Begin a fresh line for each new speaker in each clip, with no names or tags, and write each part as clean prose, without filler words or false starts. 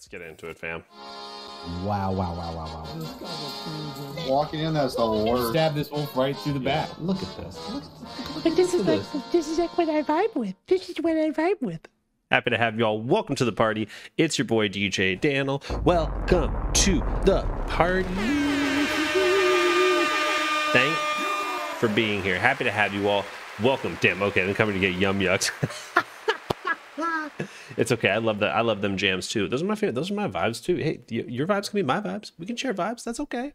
Let's get into it, fam.
Wow, wow, wow, wow, wow.
Walking in, that's the worst.
Stab this wolf right through the back. Look at this.
But this is like what I vibe with. This is what I vibe with.
Happy to have you all. Welcome to the party. It's your boy DJ Danl. Welcome to the party. Thanks for being here. Happy to have you all. Welcome. Damn. Okay, I'm coming to get yum yucks. It's okay. I love that. I love them jams too. Those are my favorite. Those are my vibes too. Hey, your vibes can be my vibes. We can share vibes. That's okay.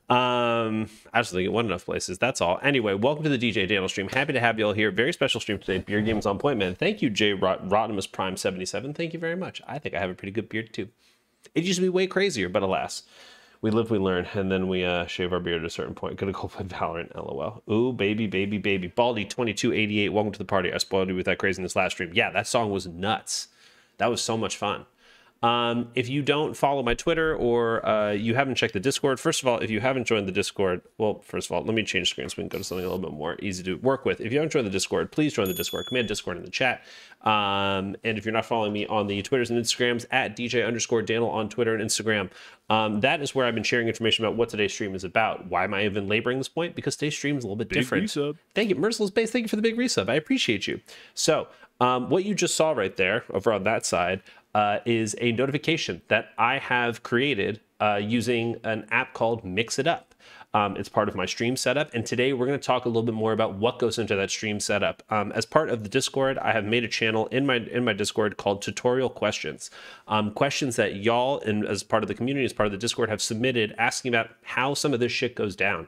I just think it wasn't enough places. That's all. Anyway, welcome to the DJ Danl stream. Happy to have you all here. Very special stream today. Beard games on point, man. Thank you, J. Rodimus Prime 77. Thank you very much. I think I have a pretty good beard too. It used to be way crazier, but alas, we live, we learn, and then we shave our beard at a certain point. Gonna go play Valorant. LOL. Ooh, baby, baby, baby. Baldy 2288. Welcome to the party. I spoiled you with that craziness last stream. Yeah, that song was nuts. That was so much fun. If you don't follow my Twitter or you haven't checked the Discord, first of all, if you haven't joined the Discord, well, first of all, let me change screen so we can go to something a little bit more easy to work with. If you haven't joined the Discord, please join the Discord. Command Discord in the chat. And if you're not following me on the Twitters and Instagrams, at DJ_Danl on Twitter and Instagram, that is where I've been sharing information about what today's stream is about. Why am I even laboring this point? Because today's stream is a little bit different. Resub. Thank you, Merciless Base. Thank you for the big resub. I appreciate you. So what you just saw right there over on that side is a notification that I have created using an app called Mix It Up. It's part of my stream setup, and today we're going to talk a little bit more about what goes into that stream setup. As part of the Discord, I have made a channel in my Discord called Tutorial Questions. Questions that y'all, and as part of the community, as part of the Discord, have submitted asking about how some of this shit goes down.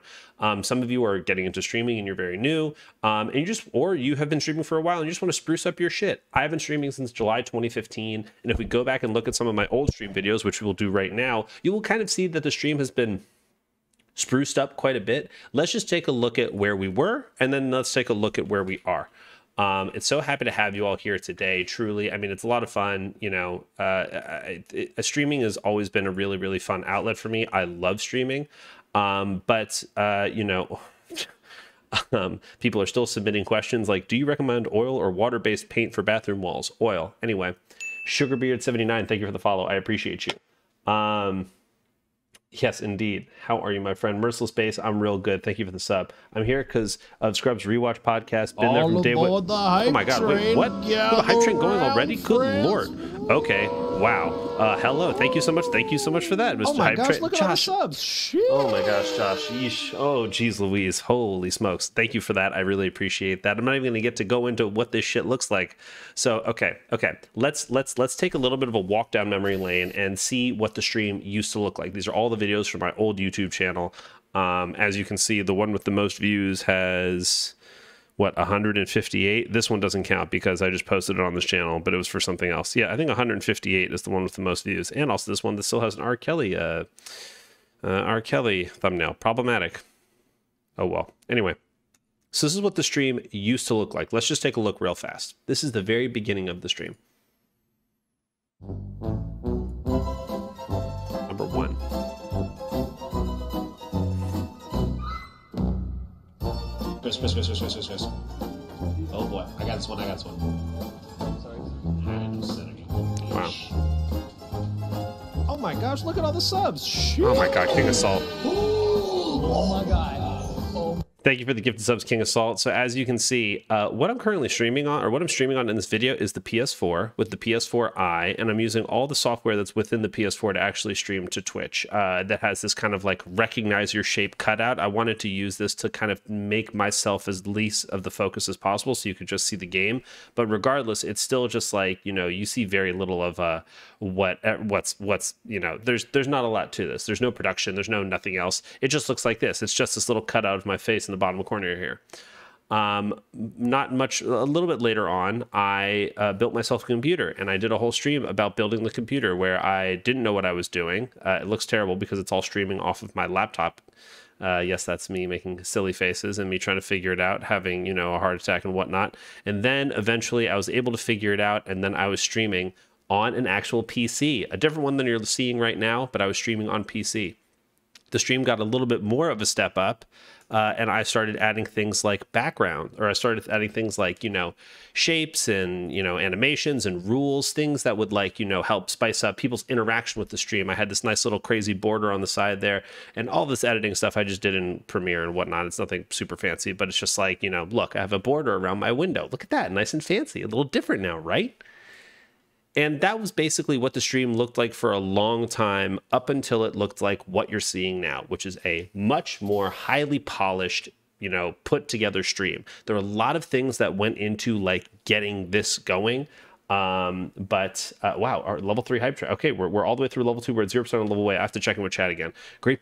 Some of you are getting into streaming and you're very new, and you have been streaming for a while and you just want to spruce up your shit. I've been streaming since July 2015, and if we go back and look at some of my old stream videos, which we will do right now, you will kind of see that the stream has been spruced up quite a bit. Let's just take a look at where we were, and then let's take a look at where we are. It's so happy to have you all here today. Truly, I mean, it's a lot of fun. You know, streaming has always been a really, really fun outlet for me. I love streaming, but you know, people are still submitting questions like, "Do you recommend oil or water-based paint for bathroom walls?" Oil. Anyway, Sugarbeard79, thank you for the follow. I appreciate you. Yes, indeed. How are you, my friend? Merciless Base, I'm real good. Thank you for the sub. I'm here because of Scrubs Rewatch Podcast. Been there from day one. Oh my God, wait, what? Oh, the hype train going already? Good Lord. Okay, wow. Hello, thank you so much. Thank you so much for that, Mr.
Oh my
Hype
gosh,
Train.
look at all the subs. Shit.
Oh my gosh, Josh. Yeesh. Oh, geez Louise. Holy smokes. Thank you for that. I really appreciate that. I'm not even going to get to go into what this shit looks like. So, okay. Let's take a little bit of a walk down memory lane and see what the stream used to look like. These are all the videos from my old YouTube channel. As you can see, the one with the most views has, what, 158? This one doesn't count because I just posted it on this channel, but it was for something else. Yeah, I think 158 is the one with the most views. And also this one that still has an R. Kelly thumbnail. Problematic. Oh, well. Anyway, so this is what the stream used to look like. Let's just take a look real fast. This is the very beginning of the stream. Number one.
Chris. Oh boy, I got this one. Sorry.
Wow.
Oh my gosh, look at all the subs. Shit.
Oh my God, King Assault.
Oh my God. Oh.
Thank you for the gifted subs, King Assault. So as you can see, what I'm currently streaming on, or what I'm streaming on in this video, is the PS4 with the PS4i, and I'm using all the software that's within the PS4 to actually stream to Twitch. That has this kind of like recognize your shape cutout. I wanted to use this to kind of make myself as least of the focus as possible, so you could just see the game. But regardless, it's still just like, you know, you see very little of what's you know, there's not a lot to this. There's no production. There's no nothing else. It just looks like this. It's just this little cutout of my face in the bottom corner here. Not much, a little bit later on, I built myself a computer, and I did a whole stream about building the computer where I didn't know what I was doing. It looks terrible because it's all streaming off of my laptop. Yes, that's me making silly faces and me trying to figure it out, having, you know, a heart attack and whatnot. And then eventually I was able to figure it out, and then I was streaming on an actual PC, a different one than you're seeing right now, but I was streaming on PC. the stream got a little bit more of a step up. And I started adding things like background, or I started adding things like, shapes and, animations and rules, things that would like, help spice up people's interaction with the stream. I had this nice little crazy border on the side there, and all this editing stuff I just did in Premiere and whatnot. It's nothing super fancy, but it's just like, look, I have a border around my window. Look at that. Nice and fancy. A little different now, right? And that was basically what the stream looked like for a long time, up until it looked like what you're seeing now, which is a much more highly polished, put together stream. There are a lot of things that went into like getting this going. But wow, our level 3 hype train. Okay, we're all the way through level 2. We're at 0% on level way. I have to check in with chat again. Great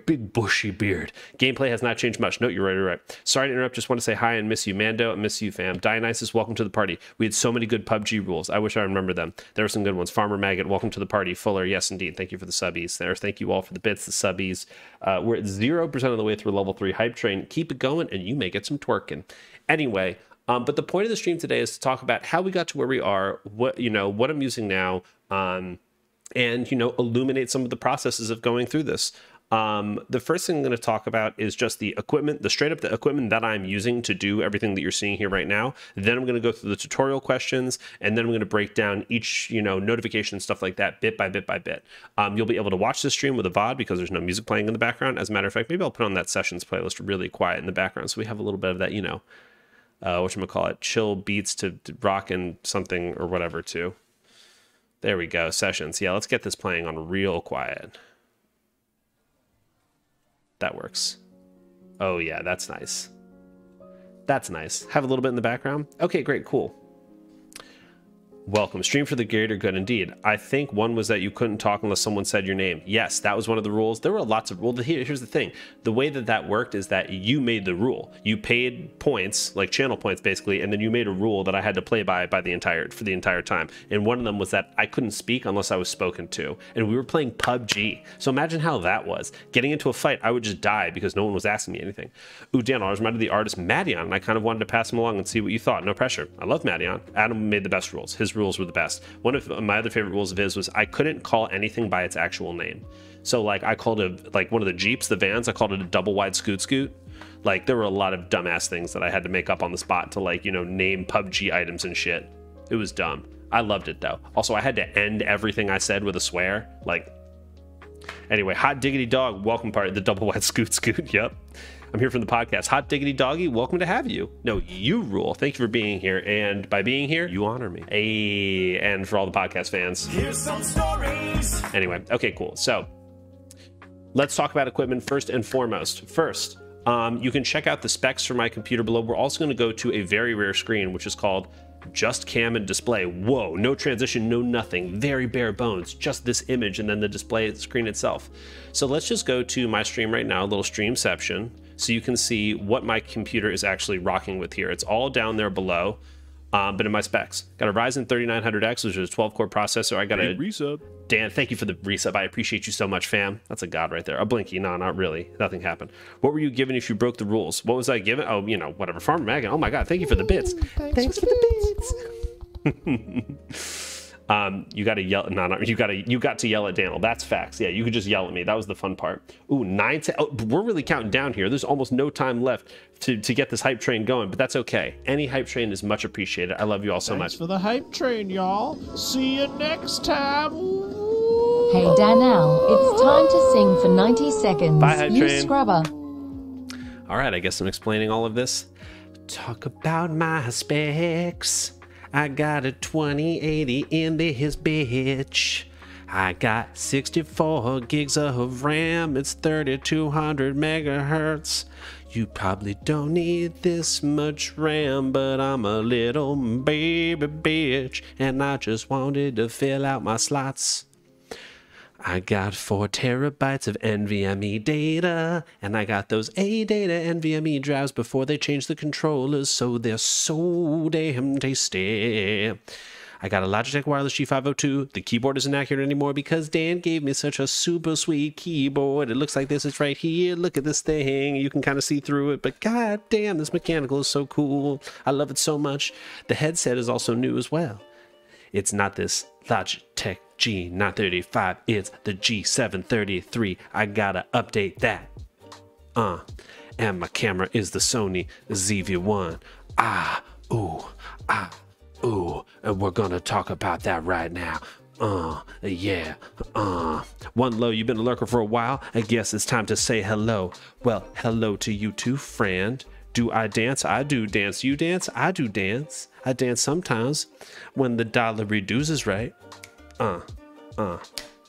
big bushy beard. Gameplay has not changed much. No, you're right. Sorry to interrupt. Just want to say hi and miss you, Mando. I miss you, fam. Dionysus, welcome to the party. We had so many good PUBG rules. I wish I remember them. There were some good ones. Farmer Maggot, welcome to the party. Fuller, yes indeed. Thank you for the subbies there. Thank you all for the bits, the subbies. We're at 0% of the way through level 3 hype train. Keep it going, and you may get some twerking. Anyway. But the point of the stream today is to talk about how we got to where we are, what I'm using now, and illuminate some of the processes of going through this. The first thing I'm going to talk about is just the equipment, the equipment that I'm using to do everything that you're seeing here right now. Then I'm going to go through the tutorial questions, and then I'm going to break down each, notification and stuff like that bit by bit by bit. You'll be able to watch the stream with a VOD because there's no music playing in the background. As a matter of fact, maybe I'll put on that sessions playlist really quiet in the background so we have a little bit of that, whatchamacallit, chill beats to rock and something or whatever too. There we go, sessions. Yeah, let's get this playing on real quiet. That works. Oh yeah, that's nice. That's nice. Have a little bit in the background. Okay, great, cool. Welcome. Stream for the greater good, indeed. I think one was that you couldn't talk unless someone said your name. Yes, that was one of the rules. There were lots of rules. Here's the thing. The way that worked is that you made the rule. You paid points, like channel points basically, and then you made a rule that I had to play by for the entire time. And one of them was that I couldn't speak unless I was spoken to. And we were playing PUBG. So imagine how that was. Getting into a fight, I would just die because no one was asking me anything. Ooh, Danl, I was reminded of the artist Madion, and I kind of wanted to pass him along and see what you thought. No pressure. I love Madion. Adam made the best rules. His rules were the best. One of my other favorite rules of his was I couldn't call anything by its actual name. So like I called it, like one of the Jeeps, the vans, I called it a double wide scoot. Like there were a lot of dumbass things that I had to make up on the spot to like, name PUBG items and shit. It was dumb. I loved it though. Also, I had to end everything I said with a swear. Like, anyway, hot diggity dog, welcome party, the double wide scoot. Yep. I'm here from the podcast. Hot diggity doggy, welcome to have you. No, you rule. Thank you for being here. And by being here, you honor me. Hey, and for all the podcast fans. Here's some stories. Anyway, okay, cool. So let's talk about equipment first and foremost. First, you can check out the specs for my computer below. We're also going to go to a very rare screen, which is called just cam and display. Whoa, no transition, no nothing, very bare bones, just this image and then the display screen itself. So let's just go to my stream right now, a little streamception, so you can see what my computer is actually rocking with here. It's all down there below, but in my specs. Got a Ryzen 3900X, which is a 12-core processor. I got a resub. Dan, thank you for the resub. I appreciate you so much, fam. That's a god right there. A blinky. No, not really. Nothing happened. What were you given if you broke the rules? What was I given? Oh, whatever. Farmer Megan. Oh my god, thank you for the bits. Thanks for the bits. You got to yell. No, you got to yell at Danl. That's facts. Yeah, you could just yell at me. That was the fun part. Ooh, 9 to. Oh, we're really counting down here. There's almost no time left to get this hype train going, but that's okay. Any hype train is much appreciated. I love you all so much.
Thanks for the hype train, y'all. See you next time.
Hey Danl, it's time to sing for 90 seconds.
Bye, hype
you
train.
Scrubber.
All right, I guess I'm explaining all of this. Talk about my specs. I got a 2080 in this bitch. I got 64 gigs of RAM. It's 3200 megahertz. You probably don't need this much RAM, but I'm a little baby bitch, and I just wanted to fill out my slots. I got 4 terabytes of NVMe data, and I got those ADATA NVMe drives before they changed the controllers, so they're so damn tasty. I got a Logitech Wireless G502. The keyboard isn't accurate anymore because Dan gave me such a super sweet keyboard. It looks like this. It's right here. Look at this thing. You can kind of see through it, but god damn, this mechanical is so cool. I love it so much. The headset is also new as well. It's not this Logitech G935. It's the G733. I gotta update that. And my camera is the Sony ZV-1. And we're gonna talk about that right now. Yeah. One low, you've been a lurker for a while. I guess it's time to say hello. Well, hello to you too, friend. Do I dance? I do dance. You dance? I do dance. I dance sometimes when the dollar reduces, right?
All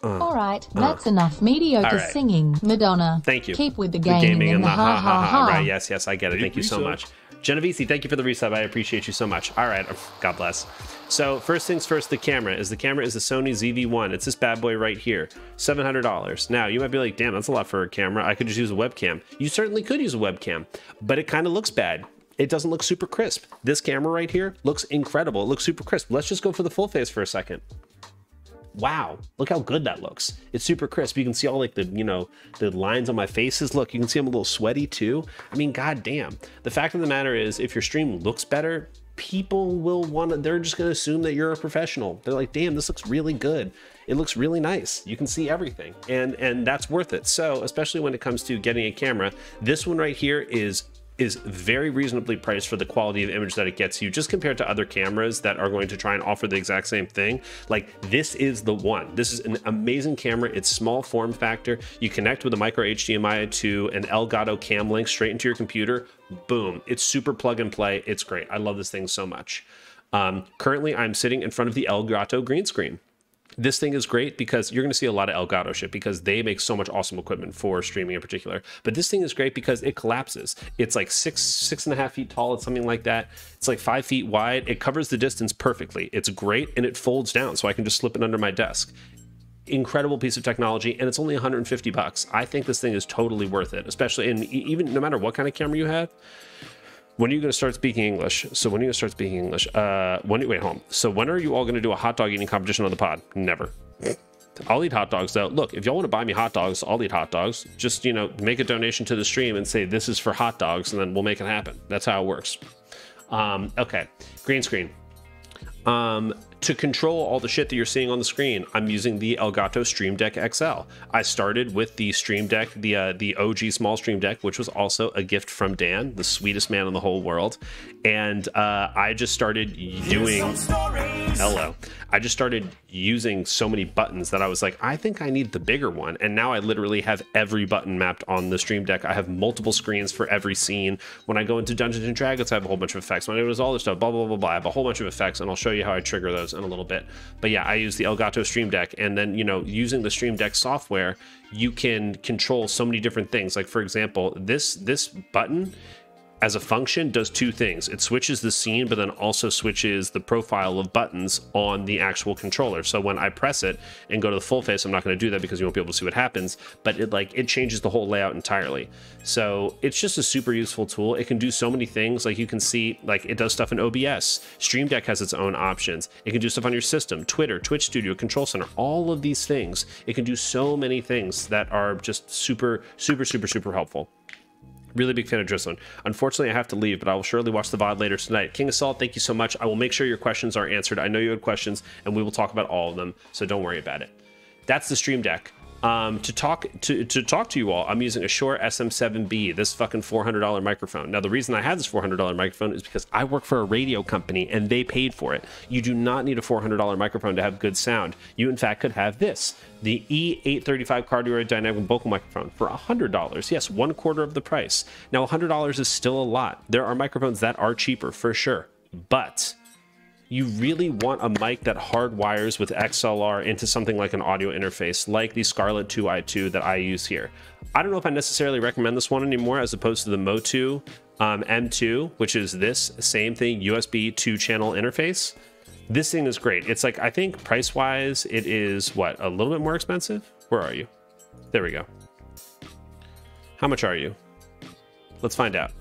right, that's enough mediocre
right.
singing, Madonna.
Thank you.
Keep with the gaming, and the ha ha ha.
Right, yes, I get it. Thank you so much. Genovese, thank you for the resub. I appreciate you so much. All right, God bless. So first things first, the camera is the Sony ZV-1. It's this bad boy right here, $700. Now you might be like, damn, that's a lot for a camera. I could just use a webcam. You certainly could use a webcam, but it kind of looks bad. It doesn't look super crisp. This camera right here looks incredible. It looks super crisp. Let's just go for the full face for a second. Wow, look how good that looks. It's super crisp. You can see all like the, you know, the lines on my faces. Look, you can see I'm a little sweaty too. I mean, goddamn. The fact of the matter is, if your stream looks better, people will want to, they're just going to assume that you're a professional. They're like, damn, this looks really good. It looks really nice. You can see everything, and that's worth it. So especially when it comes to getting a camera, this one right here is very reasonably priced for the quality of image that it gets you, just compared to other cameras that are going to try and offer the exact same thing. Like, this is the one. This is an amazing camera. It's small form factor. You connect with a micro HDMI to an Elgato cam link straight into your computer. Boom. It's super plug and play. It's great. I love this thing so much. Currently, I'm sitting in front of the Elgato green screen. This thing is great because you're going to see a lot of Elgato shit because they make so much awesome equipment for streaming in particular. But this thing is great because it collapses. It's like 6.5 feet tall. It's something like that. It's like 5 feet wide. It covers the distance perfectly. It's great, and it folds down so I can just slip it under my desk. Incredible piece of technology, and it's only 150 bucks. I think this thing is totally worth it, especially in even no matter what kind of camera you have. When are you going to start speaking English? So when are you going to start speaking English? Wait, hold on. So when are you all going to do a hot dog eating competition on the pod? Never. I'll eat hot dogs though. Look, if y'all want to buy me hot dogs, I'll eat hot dogs. Just, you know, make a donation to the stream and say this is for hot dogs, and then we'll make it happen. That's how it works. Okay, green screen. To control all the shit that you're seeing on the screen, I'm using the Elgato Stream Deck XL. I started with the Stream Deck, the OG small Stream Deck, which was also a gift from Dan, the sweetest man in the whole world. And I just started doing... Hello. I just started using so many buttons that I was like, I think I need the bigger one. And now I literally have every button mapped on the Stream Deck. I have multiple screens for every scene. When I go into Dungeons and Dragons, I have a whole bunch of effects. When I do all this stuff, blah, blah, blah, blah, I have a whole bunch of effects, and I'll show you how I trigger those in a little bit. But yeah, I use the Elgato Stream Deck, and then, you know, using the Stream Deck software, you can control so many different things. Like, for example, this button as a function does two things. It switches the scene, but then also switches the profile of buttons on the actual controller. So when I press it and go to the full face, I'm not going to do that because you won't be able to see what happens, but it changes the whole layout entirely. So it's just a super useful tool. It can do so many things. Like, you can see, like, it does stuff in OBS. Stream Deck has its own options. It can do stuff on your system, Twitter, Twitch Studio, Control Center, all of these things. It can do so many things that are just super, super, super, super helpful. Really big fan of Drizzlin. Unfortunately, I have to leave, but I will surely watch the VOD later tonight. King of Salt, thank you so much. I will make sure your questions are answered. I know you had questions, and we will talk about all of them, so don't worry about it. That's the Stream Deck. To talk to you all, I'm using a Shure SM7B, this fucking $400 microphone. Now, the reason I have this $400 microphone is because I work for a radio company and they paid for it. You do not need a $400 microphone to have good sound. You, in fact, could have this, the E835 cardioid dynamic vocal microphone for $100. Yes, 1/4 of the price. Now, $100 is still a lot. There are microphones that are cheaper for sure, but you really want a mic that hardwires with XLR into something like an audio interface, like the Scarlett 2i2 that I use here. I don't know if I necessarily recommend this one anymore, as opposed to the Motu M2, which is this same thing, USB 2-channel interface. This thing is great. It's like, I think price-wise, it is, what, a little bit more expensive? Where are you? There we go. How much are you? Let's find out.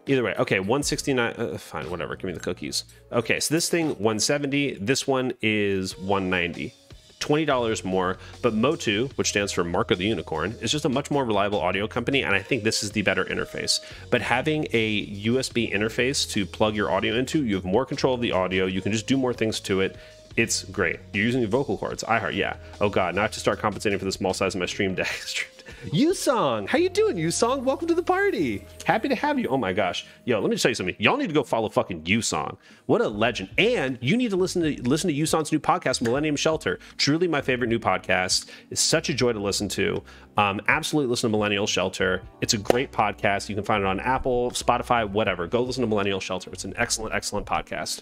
Either way, okay, 169, fine, whatever, give me the cookies. Okay, so this thing, 170, this one is 190. $20 more, but Motu, which stands for Mark of the Unicorn, is just a much more reliable audio company, and I think this is the better interface. But having a USB interface to plug your audio into, you have more control of the audio, you can just do more things to it. It's great. You're using your vocal cords. iHeart, yeah. Oh God, now I have to start compensating for the small size of my stream deck. Yusong, how you doing, Yusong? Welcome to the party. Happy to have you. Oh my gosh. Yo, let me tell you something. Y'all need to go follow fucking Yusong. What a legend. And you need to listen to Yusong's new podcast, Millennium Shelter. Truly my favorite new podcast. It's such a joy to listen to. Absolutely listen to Millennial Shelter. It's a great podcast. You can find it on Apple, Spotify, whatever. Go listen to Millennial Shelter. It's an excellent, excellent podcast.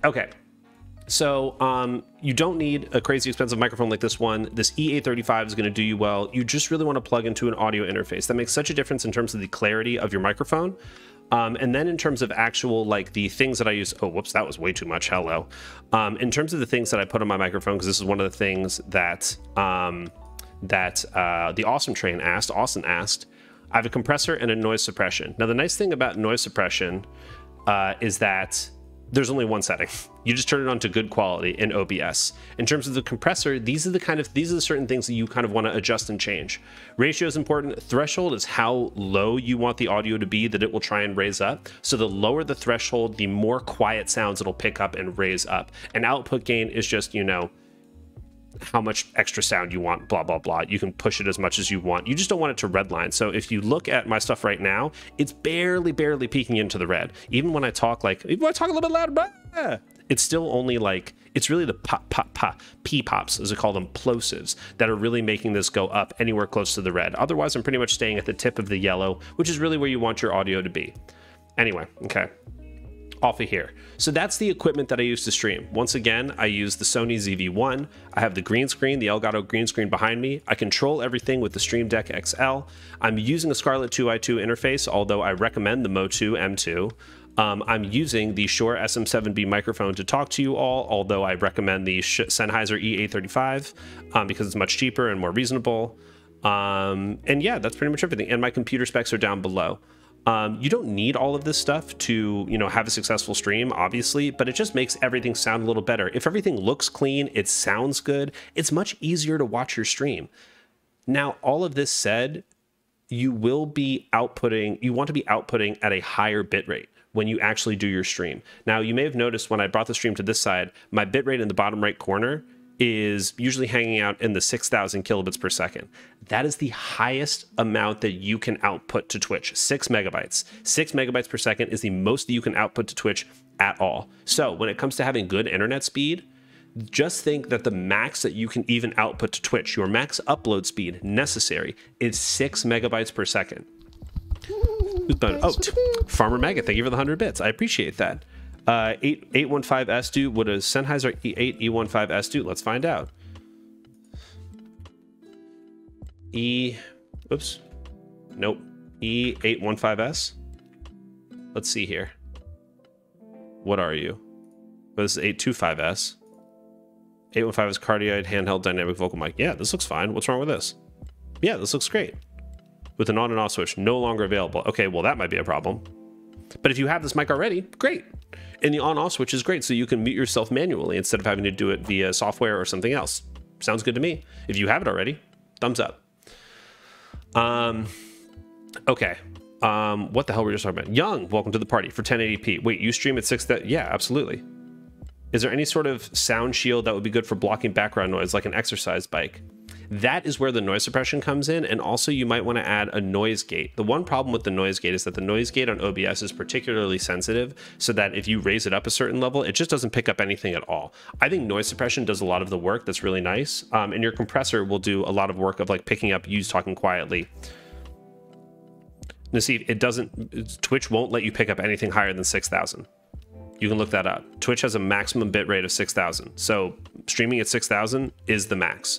Okay. So you don't need a crazy expensive microphone like this one. This E835 is going to do you well. You just really want to plug into an audio interface. That makes such a difference in terms of the clarity of your microphone. And then in terms of actual, like the things that I use, oh, whoops, that was way too much. Hello. In terms of the things that I put on my microphone, because this is one of the things that the Austin asked, I have a compressor and a noise suppression. Now, the nice thing about noise suppression is that there's only one setting. You just turn it on to good quality in OBS. In terms of the compressor, these are the certain things that you kind of want to adjust and change. Ratio is important. Threshold is how low you want the audio to be that it will try and raise up. So the lower the threshold, the more quiet sounds it'll pick up and raise up. And output gain is just, you know, how much extra sound you want, blah, blah, blah. You can push it as much as you want. You just don't want it to redline. So if you look at my stuff right now, it's barely peeking into the red. Even when I talk a little bit louder, blah, it's still only like, it's really the P-pops, as I call them, plosives, that are really making this go up anywhere close to the red. Otherwise, I'm pretty much staying at the tip of the yellow, which is really where you want your audio to be. Anyway, okay. Off of here. So that's the equipment that I use to stream. Once again, I use the Sony ZV-1. I have the green screen, the Elgato green screen behind me. I control everything with the Stream Deck XL. I'm using a Scarlett 2i2 interface, although I recommend the Mo2 M2. I'm using the Shure SM7B microphone to talk to you all, although I recommend the Sennheiser E835 because it's much cheaper and more reasonable. And yeah, that's pretty much everything. And my computer specs are down below. You don't need all of this stuff to, you know, have a successful stream, obviously, but it just makes everything sound a little better. If everything looks clean, it sounds good, it's much easier to watch your stream. Now, all of this said, you want to be outputting at a higher bitrate when you actually do your stream. Now, you may have noticed when I brought the stream to this side, my bitrate in the bottom right corner is usually hanging out in the 6,000 kilobits per second. That is the highest amount that you can output to Twitch, 6 megabytes. 6 megabytes per second is the most that you can output to Twitch at all. So when it comes to having good internet speed, just think that the max that you can even output to Twitch, your max upload speed necessary, is 6 megabytes per second. Oh, Farmer Maggot, thank you for the 100 bits. I appreciate that. 815S do. What does Sennheiser E8 E15S do? Let's find out. Oops. Nope. E815S. Let's see here. What are you? Well, this is 825S. 815 is cardioid handheld dynamic vocal mic. Yeah, this looks fine. What's wrong with this? Yeah, this looks great. With an on and off switch, no longer available. Okay, well, that might be a problem. But if you have this mic already, great. And the on-off switch is great, so you can mute yourself manually instead of having to do it via software or something else. Sounds good to me. If you have it already, thumbs up. Okay. What the hell were we just talking about? Young, welcome to the party for 1080p. Wait, you stream at 6? Yeah, absolutely. Is there any sort of sound shield that would be good for blocking background noise, like an exercise bike? That is where the noise suppression comes in, and also you might want to add a noise gate. The one problem with the noise gate is that the noise gate on OBS is particularly sensitive, so that if you raise it up a certain level, it just doesn't pick up anything at all. I think noise suppression does a lot of the work. That's really nice. And your compressor will do a lot of work of like picking up you talking quietly. Now see, Twitch won't let you pick up anything higher than 6,000. You can look that up. Twitch has a maximum bit rate of 6,000. So streaming at 6,000 is the max.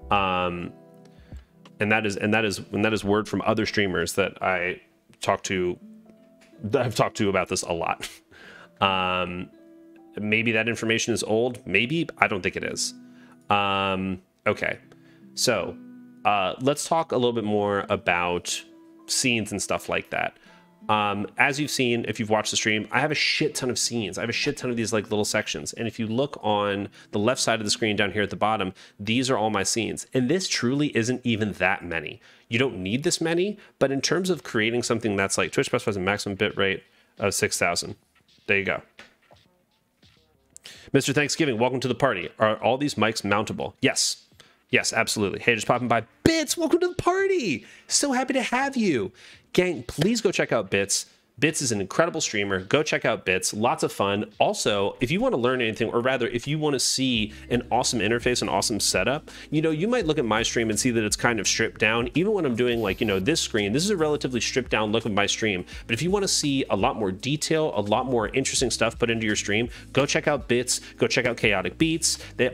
And that is word from other streamers that I've talked to about this a lot. Maybe that information is old. Maybe. I don't think it is. Okay. So let's talk a little bit more about scenes and stuff like that. As you've seen, if you've watched the stream, I have a shit ton of scenes. I have a shit ton of these like little sections. And if you look on the left side of the screen down here at the bottom, these are all my scenes. And this truly isn't even that many. You don't need this many, but in terms of creating something that's like Twitch specifies a maximum bit rate of 6,000. There you go. Mr. Thanksgiving, welcome to the party. Are all these mics mountable? Yes. Yes, absolutely. Hey, just popping by. Bits, welcome to the party. So happy to have you. Gang, please go check out Bits. Bits is an incredible streamer. Go check out Bits. Lots of fun. Also, if you want to learn anything, or rather, if you want to see an awesome interface, an awesome setup, you know, you might look at my stream and see that it's kind of stripped down. Even when I'm doing like, you know, this screen, this is a relatively stripped down look of my stream. But if you want to see a lot more detail, a lot more interesting stuff put into your stream, go check out Bits. Go check out Chaotic Beats. They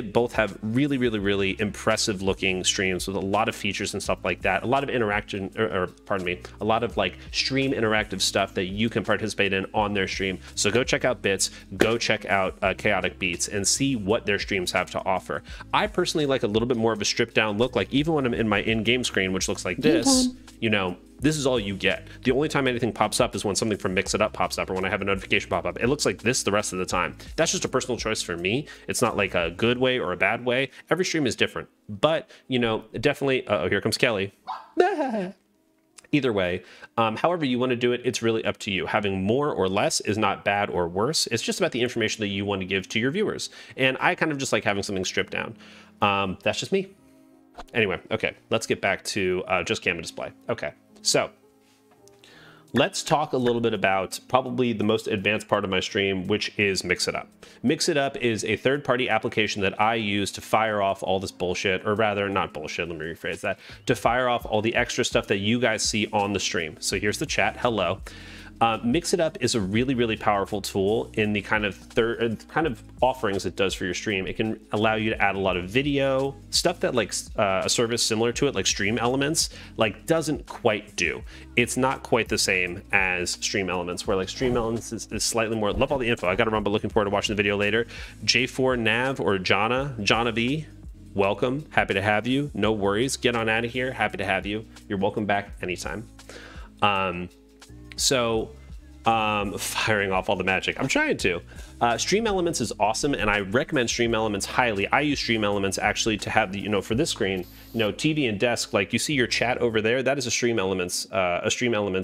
both have really, really, really impressive looking streams with a lot of features and stuff like that. A lot of interaction, or pardon me, a lot of like stream interactive stuff that you can participate in on their stream. So go check out Bits, go check out Chaotic Beats, and see what their streams have to offer. I personally like a little bit more of a stripped down look. Like even when I'm in my in-game screen, which looks like this, you know, this is all you get. The only time anything pops up is when something from Mix It Up pops up, or when I have a notification pop up. It looks like this the rest of the time. That's just a personal choice for me. It's not like a good way or a bad way. Every stream is different, but you know, definitely, oh, here comes Kelly. Either way, however you want to do it, it's really up to you. Having more or less is not bad or worse. It's just about the information that you want to give to your viewers. And I kind of just like having something stripped down. That's just me. Anyway, okay, let's get back to just camera display. Okay, so let's talk a little bit about probably the most advanced part of my stream, which is Mix It Up. Mix It Up is a third-party application that I use to fire off all this bullshit, or rather, not bullshit, let me rephrase that, to fire off all the extra stuff that you guys see on the stream. So here's the chat, hello. Mix It Up is a really, really powerful tool in the kind of offerings it does for your stream. It can allow you to add a lot of video, stuff that like a service similar to it, like Stream Elements, like doesn't quite do. It's not quite the same as Stream Elements, where like Stream Elements is slightly more, love all the info. I gotta remember, looking forward to watching the video later. J4 Nav or Jana V, welcome, happy to have you. No worries, get on out of here, happy to have you. You're welcome back anytime. So firing off all the magic, I'm trying to. Stream Elements is awesome, and I recommend Stream Elements highly. I use Stream Elements actually to have the, you know, for this screen, you know, TV and desk, like you see your chat over there, that is a Stream Elements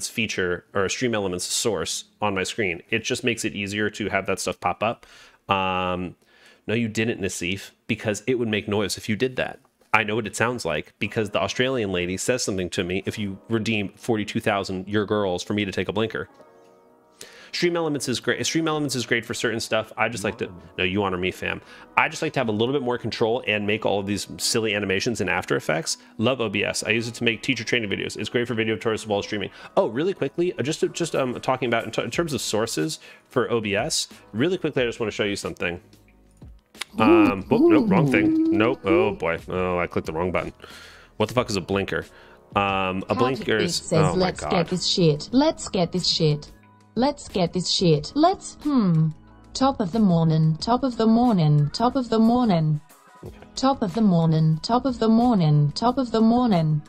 feature, or a Stream Elements source on my screen. It just makes it easier to have that stuff pop up. No, you didn't, Nassif, because it would make noise if you did that. I know what it sounds like, because the Australian lady says something to me if you redeem 42,000 your girls for me to take a blinker. Stream Elements is great. Stream Elements is great for certain stuff. I just like to, no, you honor me, fam. I just like to have a little bit more control and make all of these silly animations in After Effects. Love OBS. I use it to make teacher training videos. It's great for video tutorials while streaming. Oh, really quickly, just talking about in terms of sources for OBS, really quickly, I just want to show you something. Nope, wrong thing. Nope. Oh boy. Oh, I clicked the wrong button. What the fuck is a blinker? A blinker is,
says,
oh my
let's
God.
get this shit. Let's get this shit. Let's get this shit. Let's, Top of the morning, top of the morning, top of the morning. Top of the morning, top of the morning, top of the morning.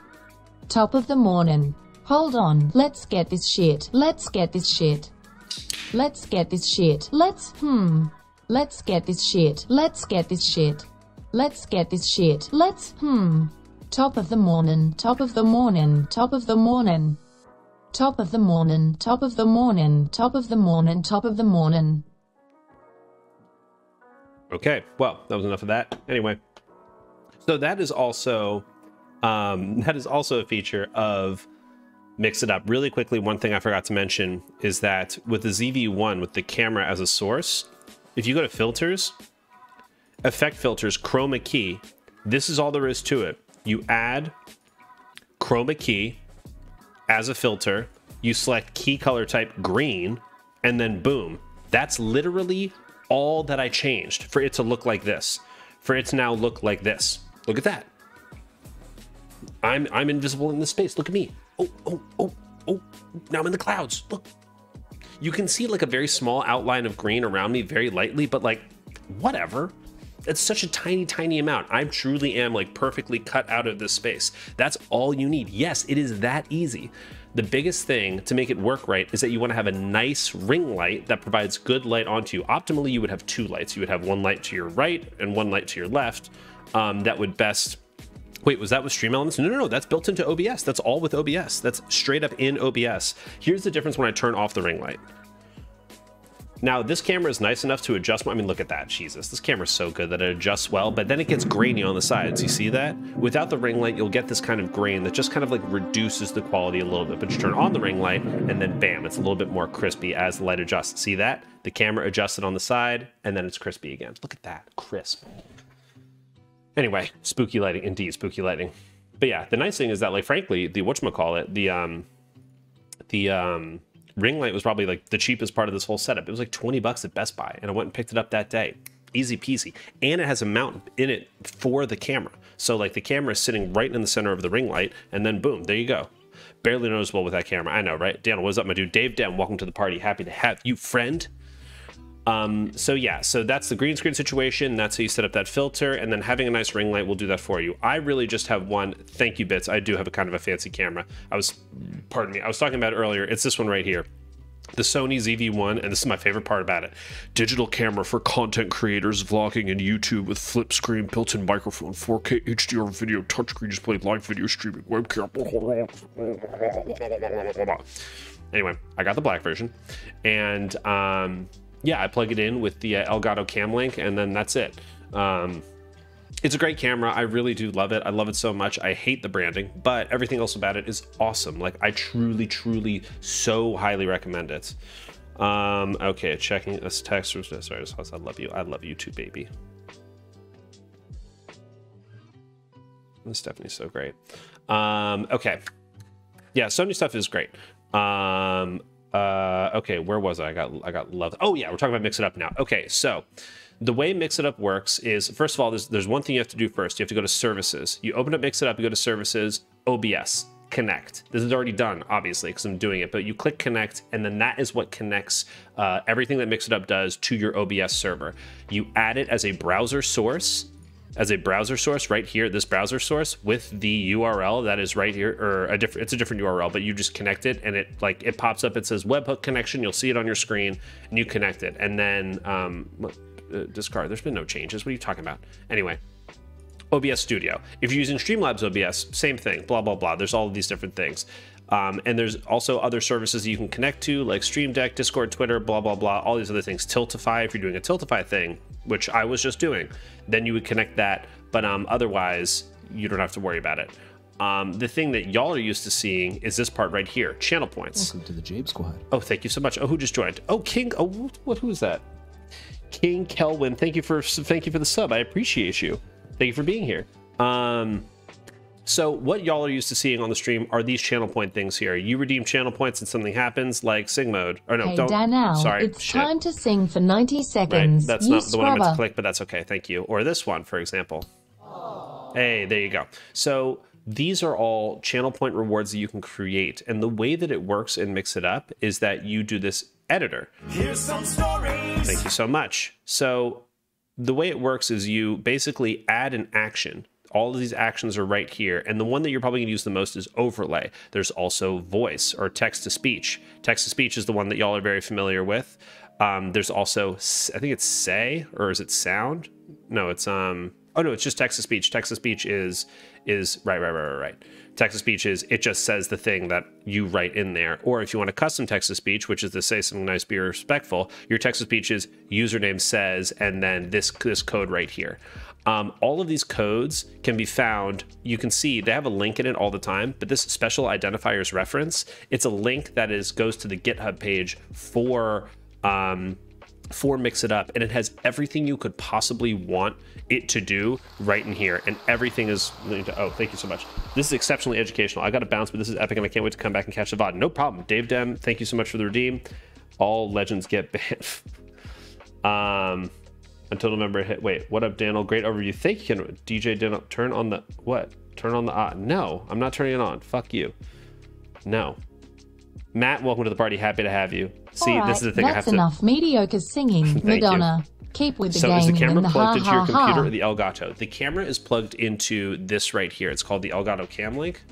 Top of the morning. Hold on. Let's get this shit. Let's get this shit. Let's get this shit. Let's, Let's get this shit. Let's get this shit. Let's get this shit. Let's, Top of the morning, top of the morning, top of the morning. Top of the morning, top of the morning, top of the morning, top of the morning.
Okay, well, that was enough of that. Anyway, so that is also a feature of Mix It Up. Really quickly, one thing I forgot to mention is that with the ZV-1, with the camera as a source, if you go to filters, effect filters, chroma key, this is all there is to it. You add chroma key as a filter, you select key color type green, and then boom. That's literally all that I changed for it to look like this. For it to now look like this. Look at that. I'm invisible in this space. Look at me. Oh. Now I'm in the clouds. Look. You can see like a very small outline of green around me very lightly, but like, whatever. It's such a tiny, tiny amount. I truly am like perfectly cut out of this space. That's all you need. Yes, it is that easy. The biggest thing to make it work right is that you want to have a nice ring light that provides good light onto you. Optimally, you would have two lights. You would have one light to your right and one light to your left. That would best... Wait, was that with Stream Elements? No, that's built into OBS. That's all with OBS. That's straight up in OBS. Here's the difference when I turn off the ring light. Now, this camera is nice enough to adjust. I mean, look at that. Jesus, this camera is so good that it adjusts well, but then it gets grainy on the sides. You see that? Without the ring light, you'll get this kind of grain that just kind of like reduces the quality a little bit. But you turn on the ring light, and then bam, it's a little bit more crispy as the light adjusts. See that? The camera adjusted on the side, and then it's crispy again. Look at that. Crisp. Anyway, spooky lighting. Indeed, spooky lighting. But yeah, the nice thing is that, like, frankly, the whatchamacallit, the ring light was probably like the cheapest part of this whole setup. It was like 20 bucks at Best Buy, and I went and picked it up that day. Easy peasy. And it has a mount in it for the camera. So like the camera is sitting right in the center of the ring light, and then boom, there you go. Barely noticeable with that camera. I know, right? Danl, what's up, my dude? Dave Dem, welcome to the party. Happy to have you, friend. So yeah, so that's the green screen situation. That's how you set up that filter, and then having a nice ring light will do that for you. I really just have one. Thank you, Bits. I do have a kind of a fancy camera. Pardon me, I was talking about it earlier. It's this one right here. The Sony ZV-1, and this is my favorite part about it. Digital camera for content creators, vlogging, and YouTube with flip screen, built-in microphone, 4K HDR video, touchscreen display, live video streaming, webcam. Anyway, I got the black version, and yeah, I plug it in with the Elgato Cam Link, and then that's it. It's a great camera. I really do love it. I love it so much. I hate the branding, but everything else about it is awesome. Like, I truly, truly so highly recommend it. Okay, checking this text. Sorry, I love you. I love you too, baby. Stephanie's so great. Okay. Yeah, Sony stuff is great. Okay, where was I? I got love. Oh yeah, we're talking about Mix It Up now. Okay, so the way Mix It Up works is, first of all, there's one thing you have to do first. You have to go to Services. You open up Mix It Up, you go to Services, OBS, Connect. This is already done, obviously, because I'm doing it, but you click Connect, and then that is what connects everything that Mix It Up does to your OBS server. You add it as a browser source, right here, this browser source with the URL that is right here, or it's a different URL, but you just connect it, and it pops up. It says webhook connection. You'll see it on your screen, and you connect it, and then discard. There's been no changes. What are you talking about? Anyway, OBS Studio. If you're using Streamlabs OBS, same thing. Blah blah blah. There's all of these different things. And there's also other services you can connect to, like Stream Deck, Discord, Twitter, blah, blah, blah, all these other things. Tiltify, if you're doing a Tiltify thing, which I was just doing, then you would connect that. But otherwise, you don't have to worry about it. The thing that y'all are used to seeing is this part right here, channel points.
Welcome to the Jabe Squad.
Oh, thank you so much. Oh, who just joined? Oh, King. Oh, who is that? King Kelwin. Thank you for the sub. I appreciate you. Thank you for being here. So what y'all are used to seeing on the stream are these channel point things here. You redeem channel points and something happens, like sing mode. Or no,
hey,
don't.
Danl,
sorry,
it's time to sing for 90 seconds.
Right, that's not the one I meant to click, but that's okay. Thank you. Or this one, for example. Hey, there you go. So these are all channel point rewards that you can create. And the way that it works in Mix It Up is that you do this editor.
Here's some stories.
Thank you so much. So the way it works is you basically add an action. All of these actions are right here. And the one that you're probably going to use the most is overlay. There's also voice or text to speech. Text to speech is the one that y'all are very familiar with. There's also, I think it's say, or is it sound? No, it's, oh no, it's just text to speech. Text to speech is right. Text to speech is, it just says the thing that you write in there. Or if you want a custom text to speech, which is to say something nice, be respectful, your text to speech is username says, and then this code right here. All of these codes can be found. You can see they have a link in it all the time, but this special identifiers reference, it's a link that goes to the GitHub page for Mix It Up, and it has everything you could possibly want it to do right in here, and everything is, oh, thank you so much. This is exceptionally educational. I got to bounce, but this is epic, and I can't wait to come back and catch the VOD. No problem. Dave Dem, thank you so much for the redeem. All legends get banned. Until November hit. Wait, what up, Danl? Great overview. Thank you, DJ Danl. Turn on the what? Turn on the no, I'm not turning it on. Fuck you. No. Matt, welcome to the party. Happy to have you. See,
right,
this is the thing I have to.
That's enough mediocre singing, Madonna.
You.
Keep with the
so
game.
Is the camera
and
plugged into your computer
ha.
or the Elgato? The camera is plugged into this right here. It's called the Elgato Cam Link.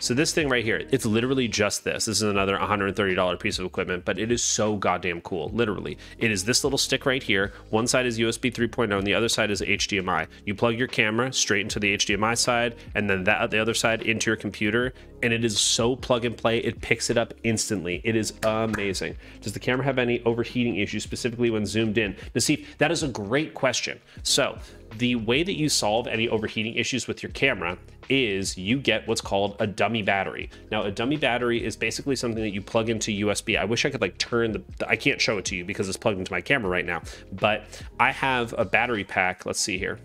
So this thing right here, it's literally just this. This is another $130 piece of equipment, but it is so goddamn cool, literally. It is this little stick right here. One side is USB 3.0 and the other side is HDMI. You plug your camera straight into the HDMI side, and then the other side into your computer. and it is so plug and play. It picks it up instantly. It is amazing. Does the camera have any overheating issues, specifically when zoomed in? Nassif, that is a great question. So the way that you solve any overheating issues with your camera is you get what's called a dummy battery. Now, a dummy battery is basically something that you plug into USB. I wish I could like turn I can't show it to you because it's plugged into my camera right now, but I have a battery pack. Let's see here.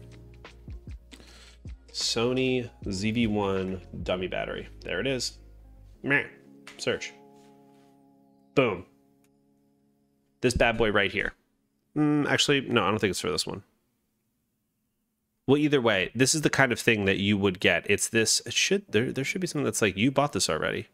Sony ZV-1 dummy battery. There it is. Meh. Search. Boom. This bad boy right here. Actually, no, I don't think it's for this one. Well, either way, this is the kind of thing that you would get. It's this. It should there should be something that's like, you bought this already.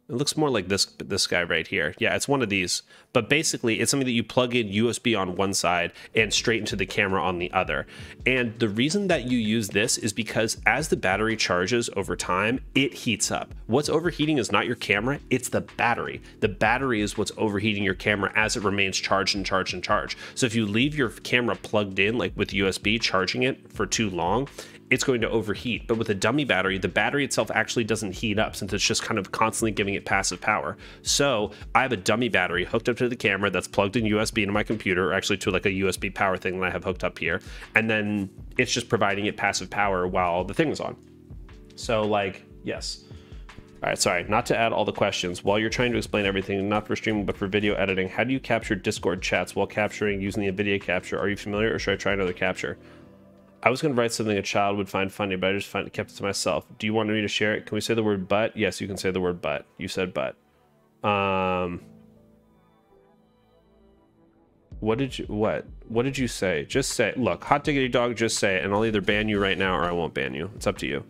It looks more like this guy right here. Yeah, it's one of these. But basically, it's something that you plug in USB on one side and straight into the camera on the other. And the reason that you use this is because as the battery charges over time, it heats up. What's overheating is not your camera, it's the battery. The battery is what's overheating your camera as it remains charged and charged and charged. So if you leave your camera plugged in, like with USB, charging it for too long, it's going to overheat. But with a dummy battery, the battery itself actually doesn't heat up since it's just kind of constantly giving it passive power. So I have a dummy battery hooked up to the camera that's plugged in USB into my computer, or actually to like a USB power thing that I have hooked up here. And then it's just providing it passive power while the thing is on. So like, yes. All right, sorry, not to add all the questions. While you're trying to explain everything, not for streaming, but for video editing, how do you capture Discord chats while capturing using the NVIDIA capture? Are you familiar, or should I try another capture? I was going to write something a child would find funny, but I just kept it to myself. Do you want me to share it? Can we say the word but? Yes, you can say the word but. You said but. What did you say? Just say, look, hot diggity dog, just say it, and I'll either ban you right now or I won't ban you. It's up to you.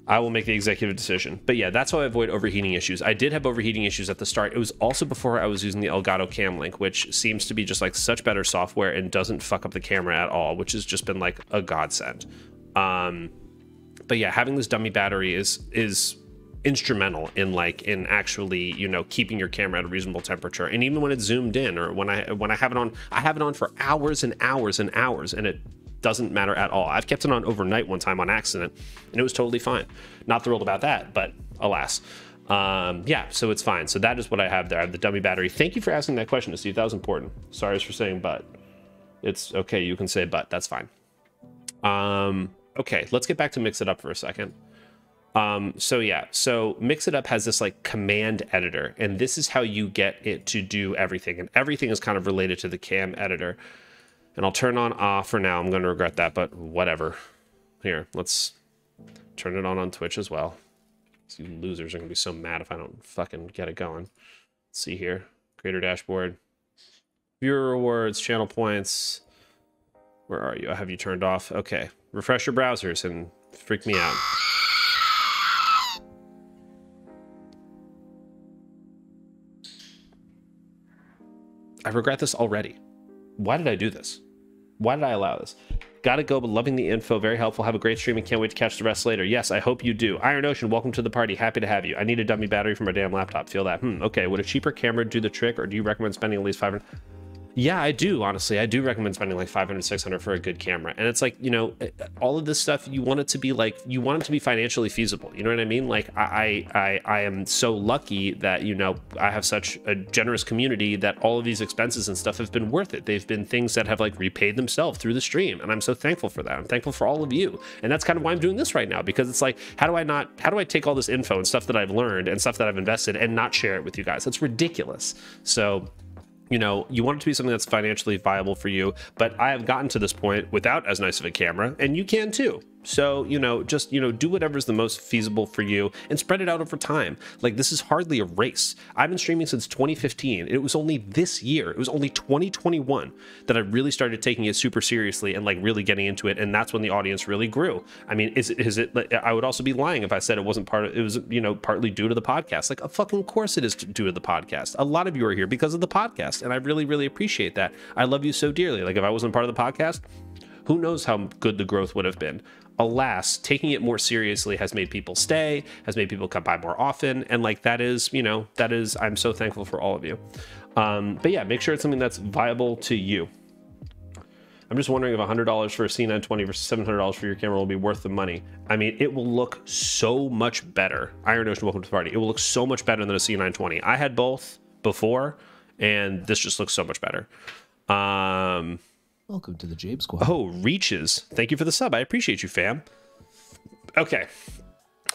I will make the executive decision. But yeah, that's how I avoid overheating issues. I did have overheating issues at the start. It was also before I was using the Elgato Cam Link, which seems to be just like such better software and doesn't fuck up the camera at all, which has just been like a godsend. But yeah, having this dummy battery is instrumental in actually, you know, keeping your camera at a reasonable temperature. And even when it's zoomed in, or when I have it on for hours and hours and hours, and it doesn't matter at all. I've kept it on overnight one time on accident and it was totally fine. Not thrilled about that, but alas. Yeah, so it's fine. So that is what I have there. I have the dummy battery. Thank you for asking that question to see if that was important. Sorry for saying but. It's okay, you can say but, that's fine. Okay, let's get back to Mix It Up for a second. So yeah, so Mix It Up has this like command editor, and this is how you get it to do everything, and everything is kind of related to the cam editor. And I'll turn on off for now. I'm going to regret that, but whatever. Here, let's turn it on Twitch as well. These losers are going to be so mad if I don't fucking get it going. Let's see here. Creator dashboard. Viewer rewards, channel points. Where are you? I have you turned off. Okay. Refresh your browsers and freak me out. I regret this already. Why did I do this? Why did I allow this? Gotta go, but loving the info. Very helpful. Have a great stream and can't wait to catch the rest later. Yes, I hope you do. Iron Ocean, welcome to the party. Happy to have you. I need a dummy battery for my damn laptop. Feel that. Okay, would a cheaper camera do the trick, or do you recommend spending at least $500? Yeah, I do, honestly. I do recommend spending like $500, $600 for a good camera. And it's like, you know, all of this stuff, you want it to be like, you want it to be financially feasible. You know what I mean? Like, I am so lucky that, you know, I have such a generous community that all of these expenses and stuff have been worth it. They've been things that have like repaid themselves through the stream. And I'm so thankful for that. I'm thankful for all of you. And that's kind of why I'm doing this right now, because it's like, how do I take all this info and stuff that I've learned and stuff that I've invested and not share it with you guys? That's ridiculous. So, you know, you want it to be something that's financially viable for you, but I have gotten to this point without as nice of a camera, and you can too. So, you know, just, you know, do whatever's the most feasible for you and spread it out over time. Like, this is hardly a race. I've been streaming since 2015. It was only this year, it was only 2021 that I really started taking it super seriously and like really getting into it. And that's when the audience really grew. I mean, is it, I would also be lying if I said it wasn't it was, you know, partly due to the podcast. Like, a fucking course it is due to the podcast. A lot of you are here because of the podcast. And I really, really appreciate that. I love you so dearly. Like, if I wasn't part of the podcast, who knows how good the growth would have been. Alas, taking it more seriously has made people stay, has made people come by more often. And like, that is, you know, I'm so thankful for all of you. But yeah, make sure it's something that's viable to you. I'm just wondering if $100 for a C920 versus $700 for your camera will be worth the money. I mean, it will look so much better. Iron Ocean, welcome to the party. It will look so much better than a C920. I had both before, and this just looks so much better.
Welcome to the Jabe Squad.
Oh, Reaches. Thank you for the sub. I appreciate you, fam. Okay.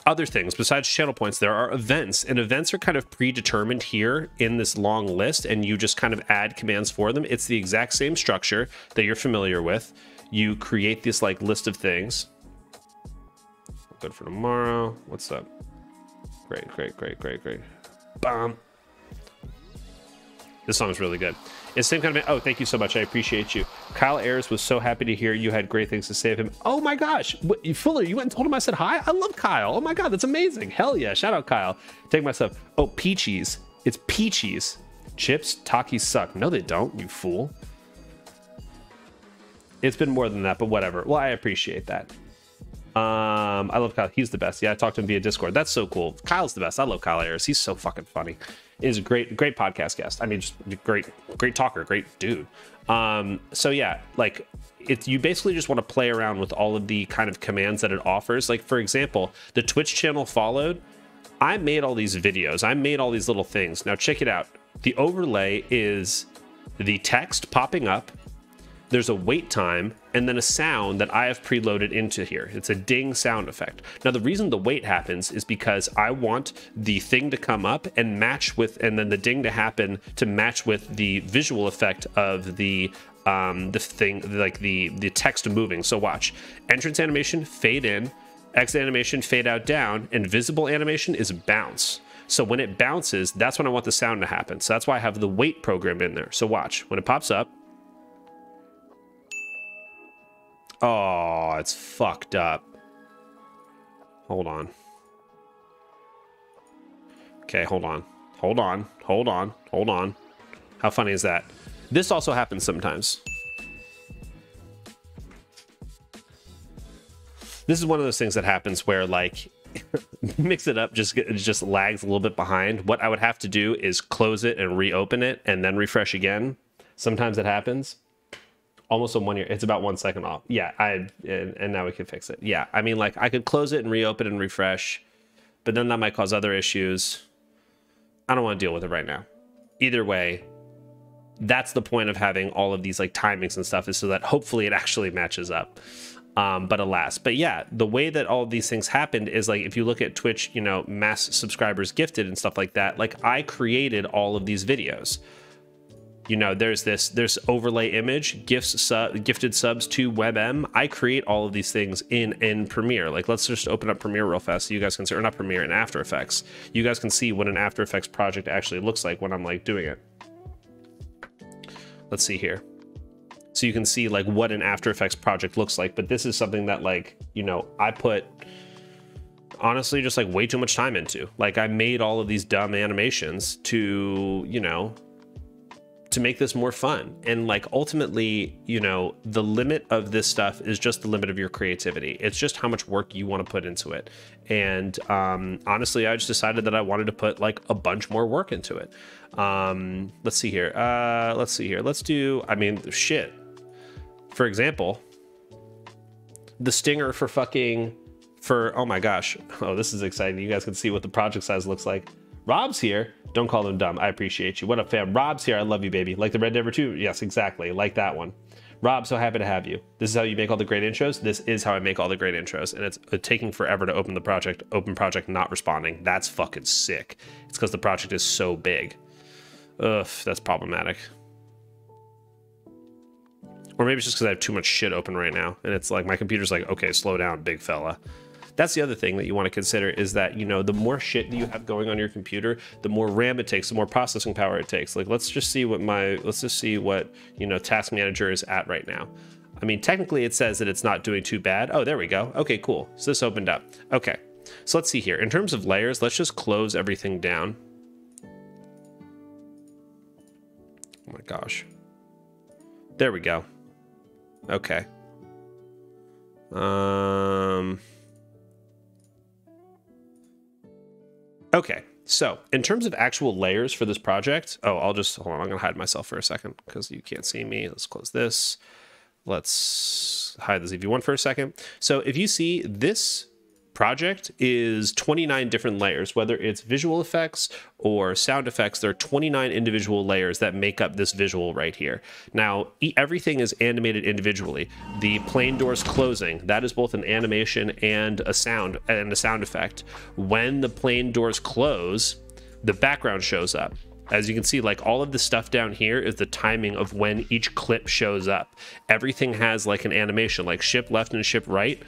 Other things besides channel points, there are events, and events are kind of predetermined here in this long list, and you just kind of add commands for them. It's the exact same structure that you're familiar with. You create this like list of things. Good for tomorrow. What's up? Great. Bam. This song is really good. It's the same kind of... Oh, thank you so much. I appreciate you. Kyle Ayers was so happy to hear you had great things to say of him. Oh my gosh. Fuller, you went and told him I said hi? I love Kyle. Oh my God, that's amazing. Hell yeah. Shout out Kyle. Take my stuff. Oh, Peachies. It's Peachies. Chips, Takis suck. No, they don't, you fool. It's been more than that, but whatever. Well, I appreciate that. I love Kyle. He's the best. Yeah, I talked to him via Discord. That's so cool. Kyle's the best. I love Kyle Ayers. He's so fucking funny. He's a great podcast guest. I mean, just great talker, great dude. So yeah, like you basically just want to play around with all of the kind of commands that it offers. Like for example, the Twitch channel followed. I made all these videos. I made all these little things. Now check it out. The overlay is the text popping up. There's a wait time and then a sound that I have preloaded into here. It's a ding sound effect. Now, the reason the wait happens is because I want the thing to come up and match with, and then the ding to happen to match with the visual effect of the thing, like the text moving. So watch. Entrance animation, fade in, exit animation, fade out down, and visible animation is bounce. So when it bounces, that's when I want the sound to happen. So that's why I have the wait program in there. So watch. When it pops up, oh, it's fucked up. Hold on. Okay, hold on. How funny is that? This also happens sometimes. This is one of those things that happens where like mix it up just lags a little bit behind. What I would have to do is close it and reopen it and then refresh again. Sometimes it happens. Almost in 1 year. It's about 1 second off. Yeah, and now we can fix it. Yeah, I mean, like I could close it and reopen and refresh, but then that might cause other issues. I don't want to deal with it right now. Either way, that's the point of having all of these like timings and stuff, is so that hopefully it actually matches up. But alas, but yeah, the way that all of these things happened is like, if you look at Twitch, you know, mass subscribers gifted and stuff like that, like I created all of these videos. You know, there's overlay image, gifted subs to WebM. I create all of these things in Premiere. Like, let's just open up Premiere real fast so you guys can see, or not Premiere, in After Effects. You guys can see what an After Effects project actually looks like when I'm like doing it. Let's see here. So you can see like what an After Effects project looks like. But this is something that, like, you know, I put honestly just like way too much time into. Like, I made all of these dumb animations to, you know, to make this more fun. And like ultimately, you know, the limit of this stuff is just the limit of your creativity. It's just how much work you want to put into it. And honestly, I just decided that I wanted to put like a bunch more work into it. Let's see here. Let's do, I mean, shit. For example, the stinger for oh my gosh. Oh, this is exciting. You guys can see what the project size looks like. Rob's here. Don't call them dumb. I appreciate you. What up, fam? Rob's here. I love you, baby. Like the Red Dead 2? Yes, exactly. Like that one. Rob, so happy to have you. This is how you make all the great intros? This is how I make all the great intros. And it's taking forever to open the project. Open project not responding. That's fucking sick. It's because the project is so big. Ugh, that's problematic. Or maybe it's just because I have too much shit open right now. And it's like, my computer's like, okay, slow down, big fella. That's the other thing that you want to consider, is that, you know, the more shit that you have going on your computer, the more RAM it takes, the more processing power it takes. Like, let's just see what, you know, Task Manager is at right now. I mean, technically it says that it's not doing too bad. Oh, there we go. Okay, cool. So this opened up. Okay, so let's see here. In terms of layers, let's just close everything down. Oh my gosh. There we go. Okay. Okay, so in terms of actual layers for this project, oh, hold on, I'm gonna hide myself for a second because you can't see me. Let's close this. let's hide this EV1 for a second. So if you see, this project is 29 different layers, whether it's visual effects or sound effects. There are 29 individual layers that make up this visual right here. Now, everything is animated individually. The plane doors closing, that is both an animation and a sound effect. When the plane doors close, the background shows up. As you can see, like, all of the stuff down here is the timing of when each clip shows up. Everything has like an animation, like ship left and ship right.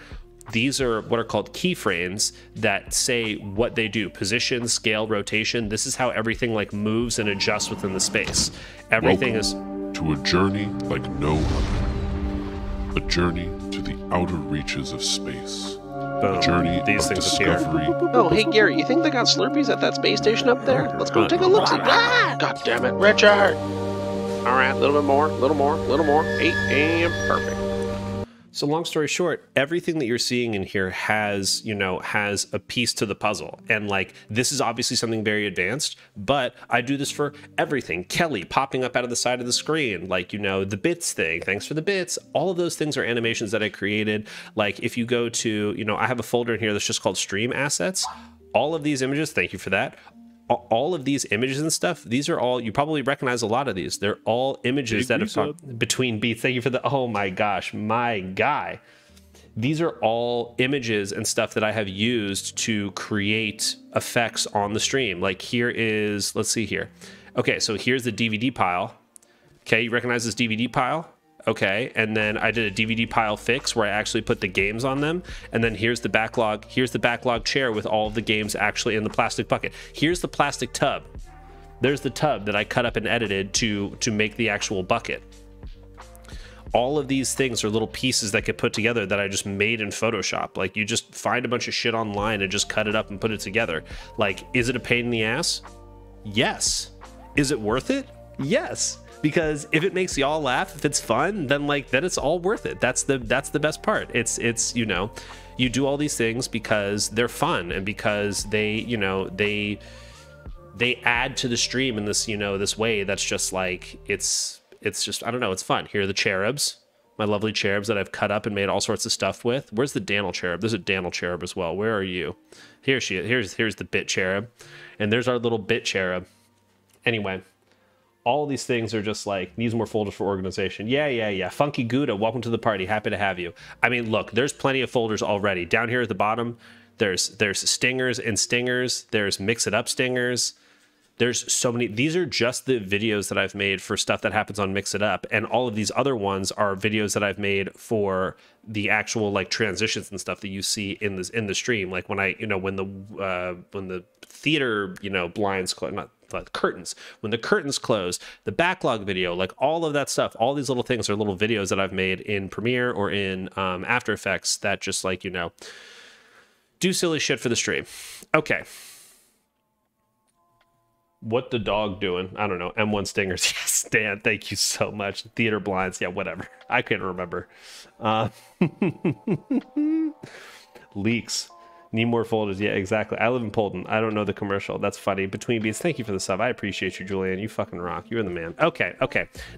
These are what are called keyframes that say what they do: position, scale, rotation. This is how everything like moves and adjusts within the space. Everything
Welcome to a journey like no other. A journey to the outer reaches of space.
Boom.
A journey
These
of
things appear.
discovery.
Oh, hey, Gary, you think they got Slurpees at that space station up there? Let's go take a look-see. Ah, God damn it, Richard! All right, a little bit more, a little more, a little more. 8 a.m. Perfect.
So long story short, everything that you're seeing in here has, you know, has a piece to the puzzle. And like, this is obviously something very advanced, but I do this for everything. Kelly popping up out of the side of the screen, like, you know, the bits thing, thanks for the bits. All of those things are animations that I created. Like, if you go to, you know, I have a folder in here that's just called Stream Assets. All of these images, thank you for that. All of these images and stuff, these are all, you probably recognize a lot of these. They're all images that have between beats. Thank you for the, oh my gosh, my guy. These are all images and stuff that I have used to create effects on the stream. Like, here is, let's see here. Okay, so here's the DVD pile. Okay, you recognize this DVD pile? Okay, and then I did a DVD pile fix where I actually put the games on them. And then here's the backlog. Here's the backlog chair with all of the games actually in the plastic bucket. Here's the plastic tub. There's the tub that I cut up and edited to make the actual bucket. All of these things are little pieces that get put together that I just made in Photoshop. Like, you just find a bunch of shit online and just cut it up and put it together. Like, is it a pain in the ass? Yes. Is it worth it? Yes. Because if it makes y'all laugh, if it's fun, then it's all worth it. That's the best part. It's you know, you do all these things because they're fun and because they, you know, they add to the stream in this, you know, this way that's just like, it's just, I don't know, it's fun. Here are the cherubs, my lovely cherubs that I've cut up and made all sorts of stuff with. Where's the Danl cherub? There's a Danl cherub as well. Where are you? Here she is. Here's the bit cherub, and there's our little bit cherub. Anyway. All these things are just like, needs more folders for organization. Yeah. Funky Gouda, welcome to the party. Happy to have you. I mean, look, there's plenty of folders already. Down here at the bottom, there's stingers and stingers. There's mix it up stingers. There's so many. These are just the videos that I've made for stuff that happens on Mix It Up. And all of these other ones are videos that I've made for the actual like transitions and stuff that you see in the stream. Like when I, you know, when the theater, you know, blinds close, not the curtains, when the curtains close, the backlog video, like all of that stuff, all these little things are little videos that I've made in Premiere or in After Effects that just, like, you know, do silly shit for the stream. Okay. What the dog doing? I don't know. M1 Stingers. Yes, Dan, thank you so much. Theater blinds. Yeah, whatever. I can't remember. Leaks. Need more folders. Yeah, exactly. I live in Polden. I don't know the commercial. That's funny. Between Beats, thank you for the sub. I appreciate you, Julian. You fucking rock. You're the man. Okay.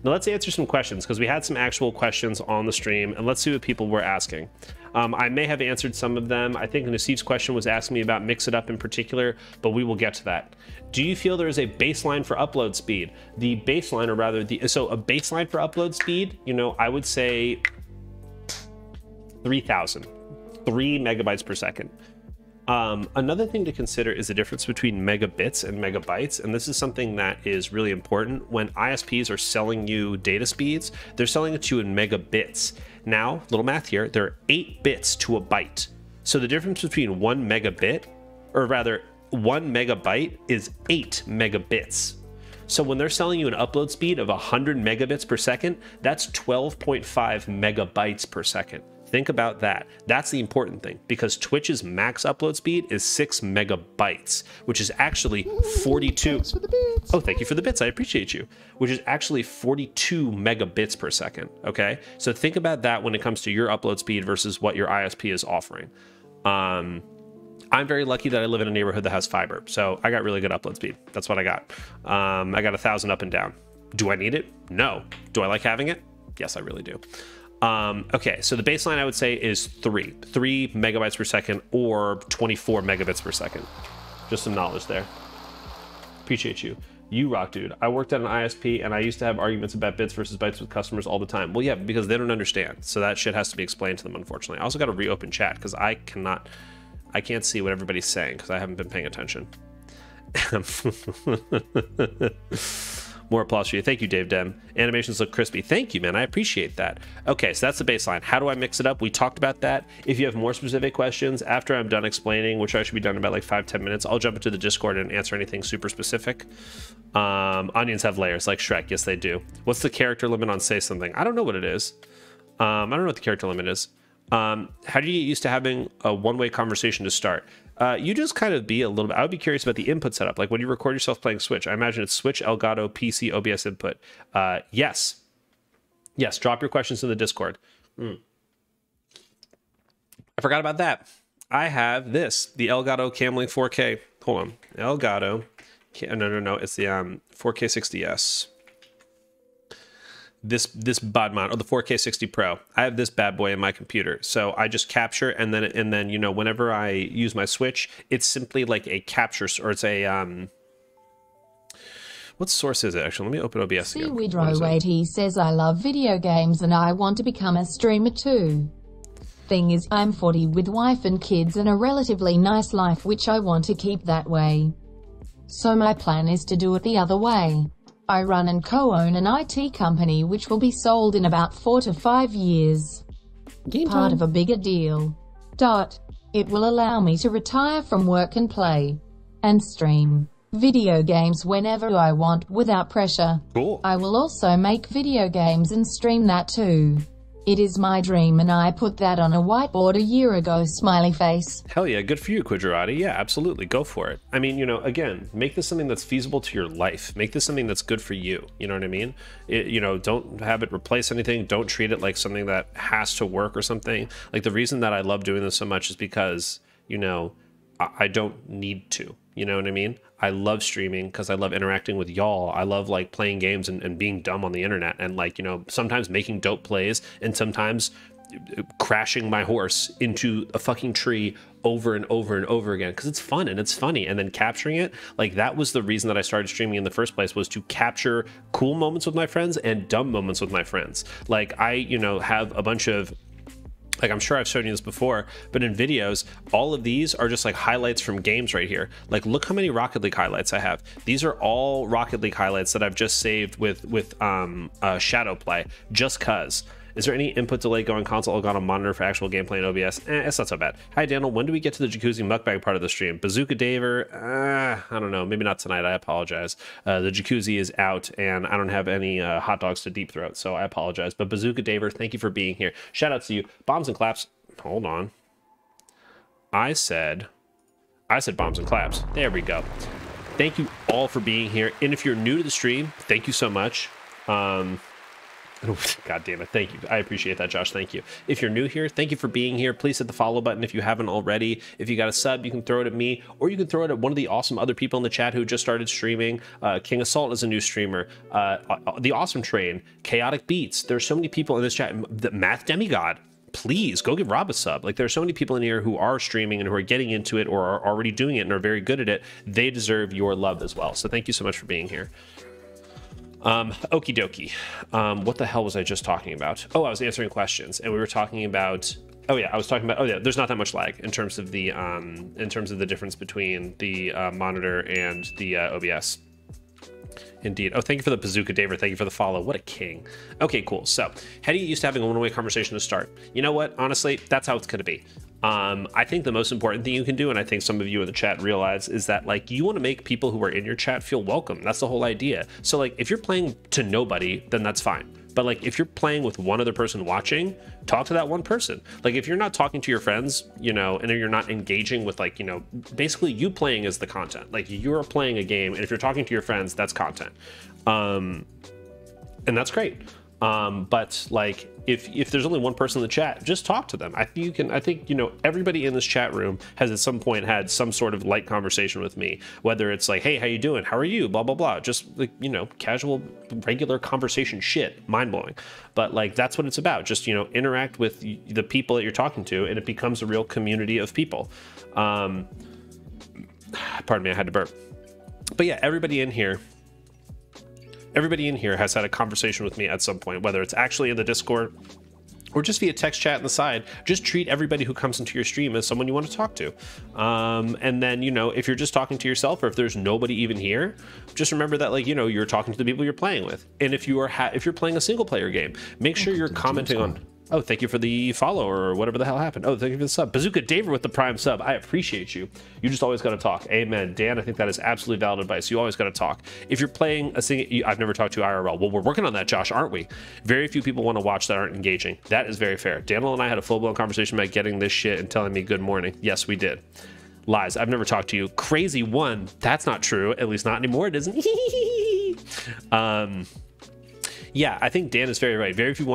Now let's answer some questions, because we had some actual questions on the stream, and let's see what people were asking. I may have answered some of them. I think Nassif's question was asking me about Mix It Up in particular, but we will get to that. Do you feel there is a baseline for upload speed? The baseline, or rather, so a baseline for upload speed, you know, I would say 3,000, 3 megabytes per second. Another thing to consider is the difference between megabits and megabytes, and this is something that is really important. When ISPs are selling you data speeds, they're selling it to you in megabits. Now, little math here, there are 8 bits to a byte. So the difference between 1 megabit, or rather 1 megabyte, is 8 megabits. So when they're selling you an upload speed of 100 megabits per second, that's 12.5 megabytes per second. Think about that. That's the important thing, because Twitch's max upload speed is 6 megabytes, which is actually 42.
Thanks for the bits.
Oh, thank you for the bits. I appreciate you. Which is actually 42 megabits per second. Okay, so think about that when it comes to your upload speed versus what your ISP is offering. I'm very lucky that I live in a neighborhood that has fiber, so I got really good upload speed. That's what I got. I got 1,000 up and down. Do I need it? No. Do I like having it? Yes, I really do. Okay, so the baseline I would say is 3 megabytes per second or 24 megabits per second. Just some knowledge there. Appreciate you. You rock, dude. I worked at an ISP and I used to have arguments about bits versus bytes with customers all the time. Well, yeah, because they don't understand. So that shit has to be explained to them, unfortunately. I also got to reopen chat because I can't see what everybody's saying because I haven't been paying attention. More applause for you. Thank you, Dave Dem. Animations look crispy. Thank you, man. I appreciate that. Okay, so that's the baseline. How do I mix it up? We talked about that. If you have more specific questions after I'm done explaining, which I should be done in about like 5-10 minutes, I'll jump into the Discord and answer anything super specific. Onions have layers like Shrek. Yes, they do. What's the character limit on say something? I don't know what it is. I don't know what the character limit is. How do you get used to having a one-way conversation to start? You just kind of be a little bit. I would be curious about the input setup. Like when you record yourself playing Switch, I imagine it's Switch, Elgato, PC, OBS input. Yes. Yes, drop your questions in the Discord. I forgot about that. I have this, the Elgato Camlink 4K. Hold on. Elgato. No. It's the 4K 60S. This bud mod, or the 4K 60 Pro. I have this bad boy in my computer, so I just capture, and then you know, whenever I use my Switch, it's simply like a capture, or it's a what source is it actually? Let me open OBS again.
He says, I love video games and I want to become a streamer too. Thing is, I'm 40 with wife and kids and a relatively nice life, which I want to keep that way. So my plan is to do it the other way. I run and co-own an IT company which will be sold in about 4 to 5 years. Part of a bigger deal. It will allow me to retire from work and play and stream video games whenever I want without pressure.
Cool.
I will also make video games and stream that too. It is my dream and I put that on a whiteboard a year ago, smiley face.
Hell yeah, good for you, Quidgerati. Yeah, absolutely, go for it. I mean, you know, again, make this something that's feasible to your life. Make this something that's good for you, you know what I mean? You know, don't have it replace anything. Don't treat it like something that has to work or something. Like the reason that I love doing this so much is because, you know, I don't need to, you know what I mean? I love streaming because I love interacting with y'all. I love like playing games and being dumb on the internet and like, you know, sometimes making dope plays and sometimes crashing my horse into a fucking tree over and over and over again because it's fun and it's funny, and then capturing it. Like that was the reason that I started streaming in the first place, was to capture cool moments with my friends and dumb moments with my friends. Like I, you know, have a bunch of, like, I'm sure I've shown you this before, but in videos, all of these are just like highlights from games right here. Like, look how many Rocket League highlights I have. These are all Rocket League highlights that I've just saved with Shadow Play, just cause. Is there any input delay going console Elgato monitor for actual gameplay in OBS? It's not so bad. Hi, Danl. When do we get to the jacuzzi mukbang part of the stream? Bazooka Daver? I don't know. Maybe not tonight. I apologize. The jacuzzi is out, and I don't have any hot dogs to deep throat, so I apologize. But Bazooka Daver, thank you for being here. Shout out to you. Bombs and claps. Hold on. I said bombs and claps. There we go. Thank you all for being here. And if you're new to the stream, thank you so much. God damn it. Thank you. I appreciate that, Josh. Thank you. If you're new here, thank you for being here. Please hit the follow button if you haven't already. If you got a sub, you can throw it at me, or you can throw it at one of the awesome other people in the chat who just started streaming. King Assault is a new streamer. The Awesome Train, Chaotic Beats. There's so many people in this chat. The Math Demigod. Please go give Rob a sub. Like, there's so many people in here who are streaming and who are getting into it or are already doing it and are very good at it. They deserve your love as well. So thank you so much for being here. Okie dokie. What the hell was I just talking about? Oh, I was answering questions, and we were talking about. Oh yeah, I was talking about. Oh yeah, there's not that much lag in terms of the difference between the monitor and the OBS. Indeed. Oh, thank you for the Bazooka Daver. Thank you for the follow. What a king. Okay, cool. So, how do you get used to having a one-way conversation to start? You know what? Honestly, that's how it's going to be. I think the most important thing you can do, and I think some of you in the chat realize, is that like you want to make people who are in your chat feel welcome. That's the whole idea. So like if you're playing to nobody, then that's fine. But like if you're playing with one other person watching, talk to that one person. Like if you're not talking to your friends, you know, and you're not engaging with like, you know, basically you playing is the content. Like you're playing a game, and if you're talking to your friends, that's content. And that's great. But like, if there's only one person in the chat, just talk to them. I think, you know, everybody in this chat room has at some point had some sort of light conversation with me, whether it's like, hey, how you doing? How are you? Blah, blah, blah. Just like, you know, casual, regular conversation shit, mind blowing. But like, that's what it's about. Just, you know, interact with the people that you're talking to, and it becomes a real community of people. Pardon me, I had to burp. But yeah, everybody in here has had a conversation with me at some point, whether it's actually in the Discord or just via text chat on the side. Just treat everybody who comes into your stream as someone you want to talk to. And then, you know, if you're just talking to yourself, or if there's nobody even here, just remember that, like, you know, you're talking to the people you're playing with. And if you're playing a single player game, make sure you're commenting on... Oh, thank you for the follow, or whatever the hell happened. Oh, thank you for the sub. Bazooka David with the prime sub. I appreciate you. You just always got to talk. Amen. Dan, I think that is absolutely valid advice. You always got to talk. If you're playing a single... I've never talked to IRL. Well, we're working on that, Josh, aren't we? Very few people want to watch that aren't engaging. That is very fair. Danl and I had a full-blown conversation about getting this shit and telling me good morning. Yes, we did. Lies. I've never talked to you. Crazy one. That's not true. At least not anymore. It isn't. Yeah, I think Dan is very right. Very few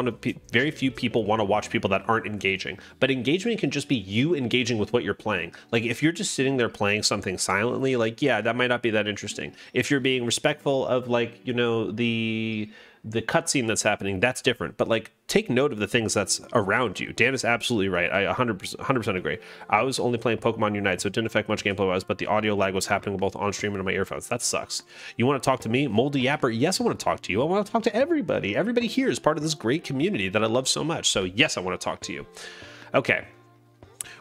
people want to watch people that aren't engaging. But engagement can just be you engaging with what you're playing. Like, if you're just sitting there playing something silently, like, yeah, that might not be that interesting. If you're being respectful of, like, you know, the cutscene that's happening, that's different. But like, take note of the things that's around you. Dan is absolutely right. I 100% agree. I was only playing Pokemon Unite, so it didn't affect much gameplay wise, but the audio lag was happening both on stream and in my earphones. That sucks. You want to talk to me, Moldy Yapper? Yes, I want to talk to you. I want to talk to everybody. Everybody here is part of this great community that I love so much. So yes, I want to talk to you. Okay.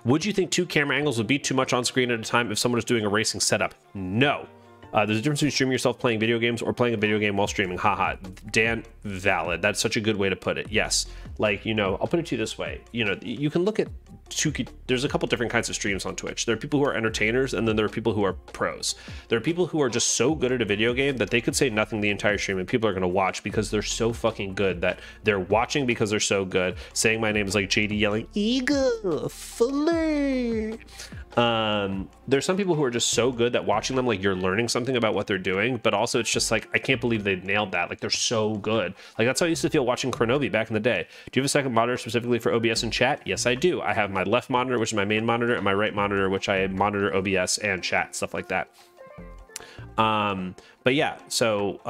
Would you think 2 camera angles would be too much on screen at a time if someone is doing a racing setup? No. There's a difference between streaming yourself playing video games or playing a video game while streaming. Haha. Dan, valid. That's such a good way to put it. Yes. Like, you know, I'll put it to you this way. You know, you can look at there's a couple different kinds of streams on Twitch. There are people who are entertainers, and then there are people who are pros. There are people who are just so good at a video game that they could say nothing the entire stream and people are going to watch because they're so fucking good that they're watching because they're so good. Saying my name is like JD yelling, Eagle, Fuller. There's some people who are just so good that watching them, like, you're learning something about what they're doing, but also it's just like, I can't believe they nailed that. Like, they're so good. Like, that's how I used to feel watching Chronovi back in the day. Do you have a second monitor specifically for OBS and chat? Yes, I do. I have my left monitor, which is my main monitor, and my right monitor, which I monitor OBS and chat, stuff like that. But yeah, so,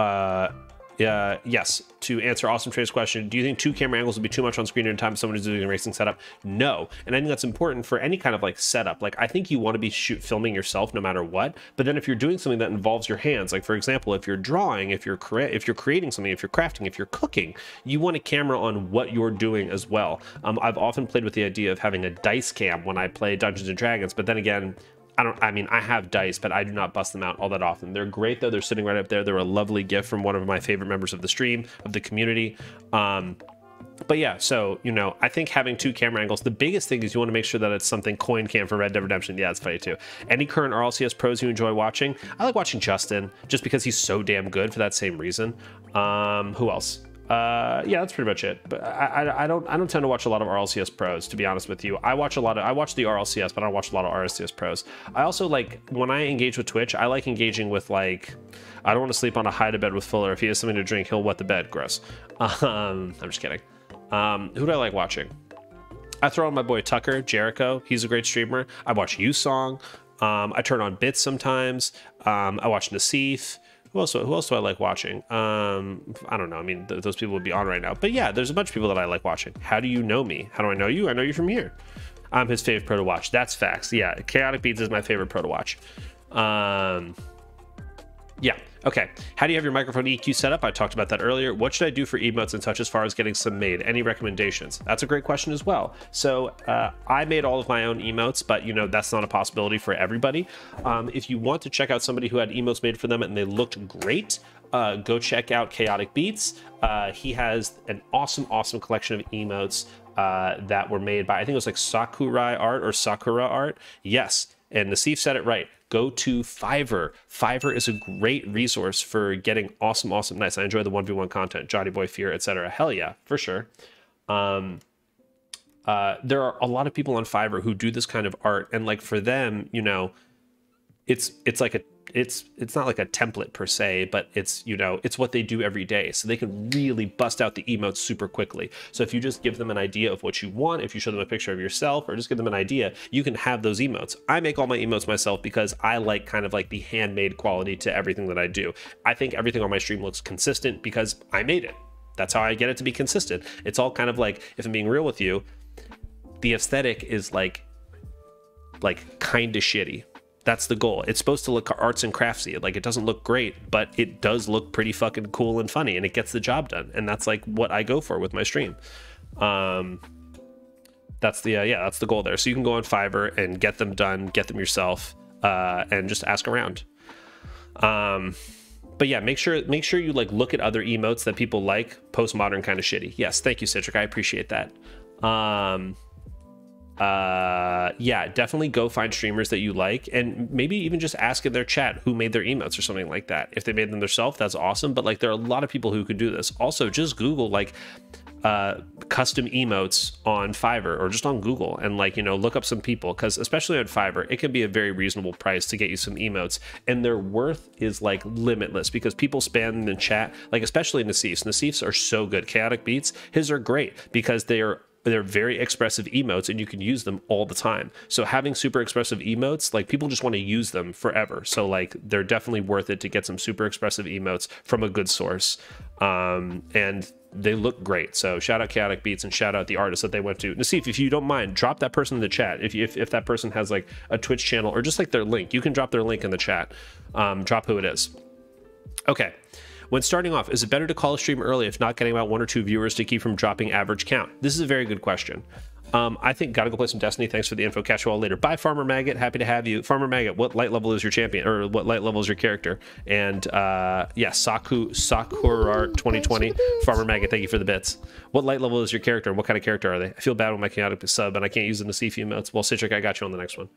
yes, to answer Awesome Trade's question, do you think 2 camera angles would be too much on screen at a time if someone is doing a racing setup? No. And I think that's important for any kind of like setup. Like, I think you want to be filming yourself no matter what. But then if you're doing something that involves your hands, like for example, if you're drawing, if you're creating something, if you're crafting, if you're cooking, you want a camera on what you're doing as well. I've often played with the idea of having a dice cam when I play Dungeons and Dragons, but then again, I have dice, but I do not bust them out all that often. They're great though. They're sitting right up there. They're a lovely gift from one of my favorite members of the stream, of the community. But yeah, so, you know, I think having 2 camera angles, the biggest thing is you want to make sure that it's something coin cam for Red Dead Redemption. Yeah, it's funny too. Any current RLCS pros you enjoy watching? I like watching Justin just because he's so damn good for that same reason. Who else? Yeah, that's pretty much it. But I don't tend to watch a lot of RLCS pros, to be honest with you. I watch the RLCS, but I don't watch a lot of RLCS pros. I also like, when I engage with Twitch, I like engaging with, like, I don't want to sleep on a hide to bed with Fuller. If he has something to drink, he'll wet the bed. Gross. I'm just kidding. Who do I like watching? I throw on my boy Tucker, Jericho. He's a great streamer. I watch YouSong. I turn on Bits sometimes. I watch Nassif. Who else do I like watching? I don't know. I mean, those people would be on right now. But yeah, there's a bunch of people that I like watching. How do you know me? How do I know you? I know you from here. I'm his favorite pro to watch. That's facts. Yeah, Chaotic Beats is my favorite pro to watch. Yeah. Okay. How do you have your microphone EQ set up? I talked about that earlier. What should I do for emotes and such as far as getting some made? Any recommendations? That's a great question as well. So I made all of my own emotes, but you know, that's not a possibility for everybody. If you want to check out somebody who had emotes made for them and they looked great, go check out Chaotic Beats. He has an awesome collection of emotes that were made by, I think it was like Sakurai Art or Sakura Art. Yes. And Nassif said it right. Go to Fiverr. Fiverr is a great resource for getting awesome. Nice. I enjoy the 1v1 content, Johnny Boy Fear, etc. Hell yeah, for sure. There are a lot of people on Fiverr who do this kind of art, and like for them, you know, it's like a it's not like a template per se, but it's, you know, it's what they do every day. So they can really bust out the emotes super quickly. So if you just give them an idea of what you want, if you show them a picture of yourself or just give them an idea, you can have those emotes. I make all my emotes myself because I like kind of like the handmade quality to everything that I do. I think everything on my stream looks consistent because I made it. That's how I get it to be consistent. It's all kind of like, if I'm being real with you, the aesthetic is like kind of shitty. That's the goal. It's supposed to look arts and craftsy. Like, it doesn't look great, but it does look pretty fucking cool and funny, and it gets the job done. And that's like what I go for with my stream. That's the that's the goal there. So you can go on Fiverr and get them done, get them yourself, and just ask around. But yeah, make sure you like look at other emotes that people like. Postmodern kind of shitty. Yes, thank you, Citric. I appreciate that. Yeah, definitely go find streamers that you like, and maybe even just ask in their chat who made their emotes or something like that. If they made them themselves, that's awesome. But like, there are a lot of people who could do this. Also, just Google like custom emotes on Fiverr or just on Google, and like, you know, look up some people, because especially on Fiverr, it can be a very reasonable price to get you some emotes, and their worth is like limitless because people spam in the chat, like especially Nassif's are so good. Chaotic Beats, his are great because they're very expressive emotes and you can use them all the time. So having super expressive emotes, like people just want to use them forever. So like they're definitely worth it to get some super expressive emotes from a good source. And they look great. So shout out Chaotic Beats and shout out the artist that they went to. Nassif, if you don't mind, drop that person in the chat. If that person has like a Twitch channel or just like their link, you can drop their link in the chat. Drop who it is. Okay. When starting off, is it better to call a stream early if not getting about 1 or 2 viewers to keep from dropping average count? This is a very good question. I think gotta go play some Destiny. Thanks for the info. Catch you all later. Bye, Farmer Maggot. Happy to have you. Farmer Maggot, what light level is your champion, or what light level is your character? And yeah, Sakura 2020. Farmer Maggot, thank you for the bits. What light level is your character, and what kind of character are they? I feel bad with my chaotic sub, and I can't use them to see emotes. Well, Citric, I got you on the next one.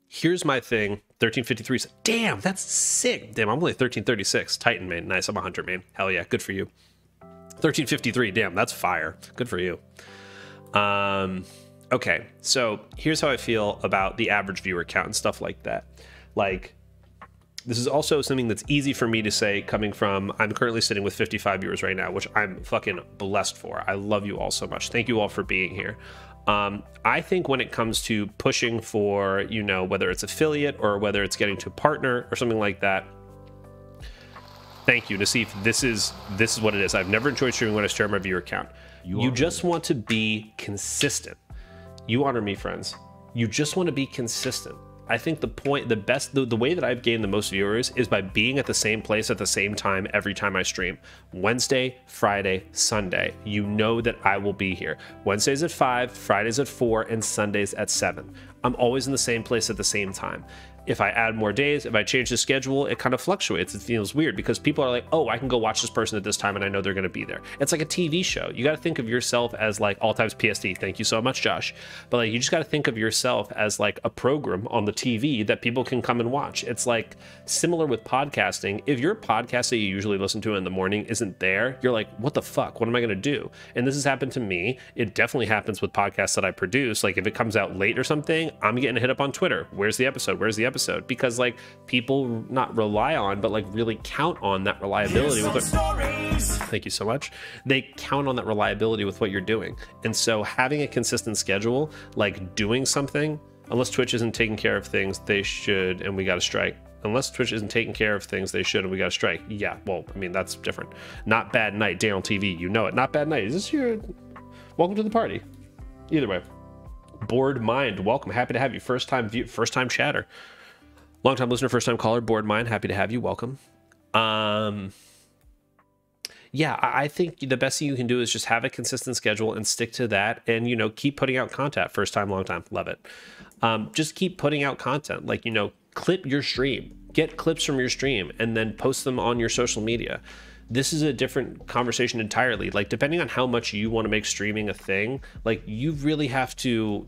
Here's my thing. 1353. Damn, that's sick. Damn, I'm only 1336. Titan main. Nice. I'm a hunter main. Hell yeah. Good for you. 1353. Damn, that's fire. Good for you. Okay. So here's how I feel about the average viewer count and stuff like that. Like, this is also something that's easy for me to say coming from, I'm currently sitting with 55 viewers right now, which I'm fucking blessed for. I love you all so much. Thank you all for being here. I think when it comes to pushing for, you know, whether it's affiliate or whether it's getting to partner or something like that, thank you, Nassif. This is what it is. I've never enjoyed streaming when I share my viewer count. You just want to be consistent. You honor me, friends. You just want to be consistent. I think the way that I've gained the most viewers is by being at the same place at the same time every time I stream. Wednesday, Friday, Sunday. You know that I will be here. Wednesdays at 5, Fridays at 4, and Sundays at 7. I'm always in the same place at the same time. If I add more days, if I change the schedule, it kind of fluctuates. It feels weird because people are like, oh, I can go watch this person at this time and I know they're going to be there. It's like a TV show. You got to think of yourself as like all times PSD. Thank you so much, Josh. But like, you just got to think of yourself as like a program on the TV that people can come and watch. It's like similar with podcasting. If your podcast that you usually listen to in the morning isn't there, you're like, what the fuck? What am I going to do? And this has happened to me. It definitely happens with podcasts that I produce. Like if it comes out late or something, I'm getting a hit up on Twitter. Where's the episode? Where's the episode? Because like people not rely on, but like really count on that reliability with it. Thank you so much. They count on that reliability with what you're doing. And so having a consistent schedule, like doing something, unless Twitch isn't taking care of things, they should, and we got to strike. Unless Twitch isn't taking care of things, they should, and we got to strike. Yeah, well, I mean, that's different. Not Bad Night, Danl TV, you know it. Not Bad Night. Is this your... Welcome to the party. Either way. Bored Mind, welcome. Happy to have you. First time chatter. Long time listener, first time caller. Bored Mind, happy to have you. Welcome. Yeah, I think the best thing you can do is just have a consistent schedule and stick to that, and you know, keep putting out content. First time, long time, love it. Just keep putting out content. Like, you know, clip your stream, get clips from your stream, and then post them on your social media. This is a different conversation entirely. Like, depending on how much you want to make streaming a thing, like you really have to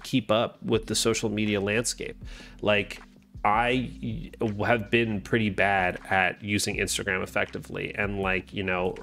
keep up with the social media landscape. Like, I have been pretty bad at using Instagram effectively, and like, you know,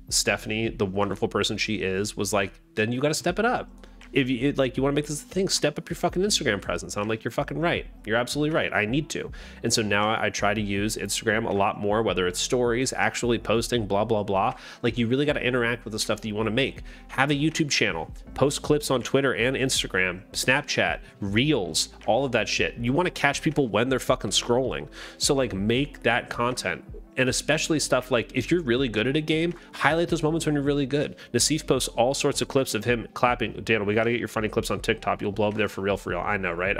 Stephanie, the wonderful person she is, was like, then you got to step it up. If you like, you want to make this a thing, step up your fucking Instagram presence. And I'm like, you're fucking right. You're absolutely right. I need to. And so now I try to use Instagram a lot more, whether it's stories, actually posting, blah, blah, blah. Like, you really got to interact with the stuff that you want to make. Have a YouTube channel, post clips on Twitter and Instagram, Snapchat, Reels, all of that shit. You want to catch people when they're fucking scrolling. So like, make that content. And especially stuff like, if you're really good at a game, highlight those moments when you're really good. Nassif posts all sorts of clips of him clapping. Danl, we got to get your funny clips on TikTok. You'll blow up there for real, for real. I know, right?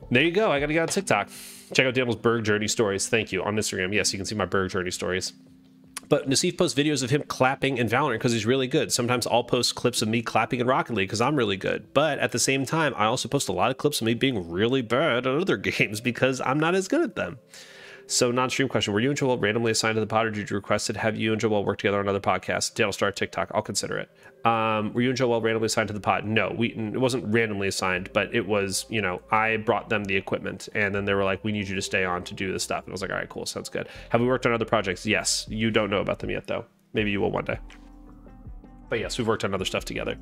There you go. I got to get on TikTok. Check out Danl's Berg Journey stories. Thank you. On Instagram. Yes, you can see my Berg Journey stories. But Nassif posts videos of him clapping in Valorant because he's really good. Sometimes I'll post clips of me clapping in Rocket League because I'm really good. But at the same time, I also post a lot of clips of me being really bad at other games because I'm not as good at them. So, non-stream question. Were you and Joel randomly assigned to the pod, or did you request it? Have you and Joel work together on other podcasts? Danl, start TikTok. I'll consider it. Were you and Joel randomly assigned to the pod? No, it wasn't randomly assigned, but it was, you know, I brought them the equipment, and then they were like, we need you to stay on to do this stuff. And I was like, all right, cool. Sounds good. Have we worked on other projects? Yes. You don't know about them yet, though. Maybe you will one day. But yes, we've worked on other stuff together.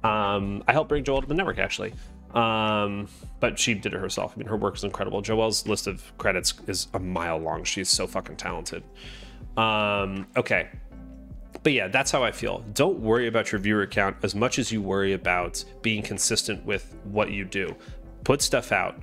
I helped bring Joel to the network, actually. But she did it herself. I mean, her work is incredible. Joelle's list of credits is a mile long. She's so fucking talented. Okay. But yeah, that's how I feel. Don't worry about your viewer count as much as you worry about being consistent with what you do. Put stuff out.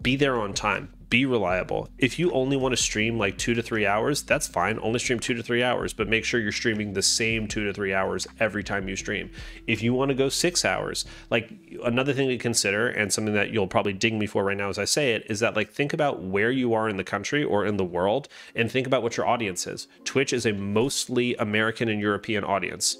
Be there on time. Be reliable. If you only want to stream like 2 to 3 hours, that's fine. Only stream 2 to 3 hours, but make sure you're streaming the same 2 to 3 hours every time you stream. If you want to go 6 hours, like, another thing to consider, and something that you'll probably ding me for right now as I say it, is that, like, think about where you are in the country or in the world, and think about what your audience is. Twitch is a mostly American and European audience.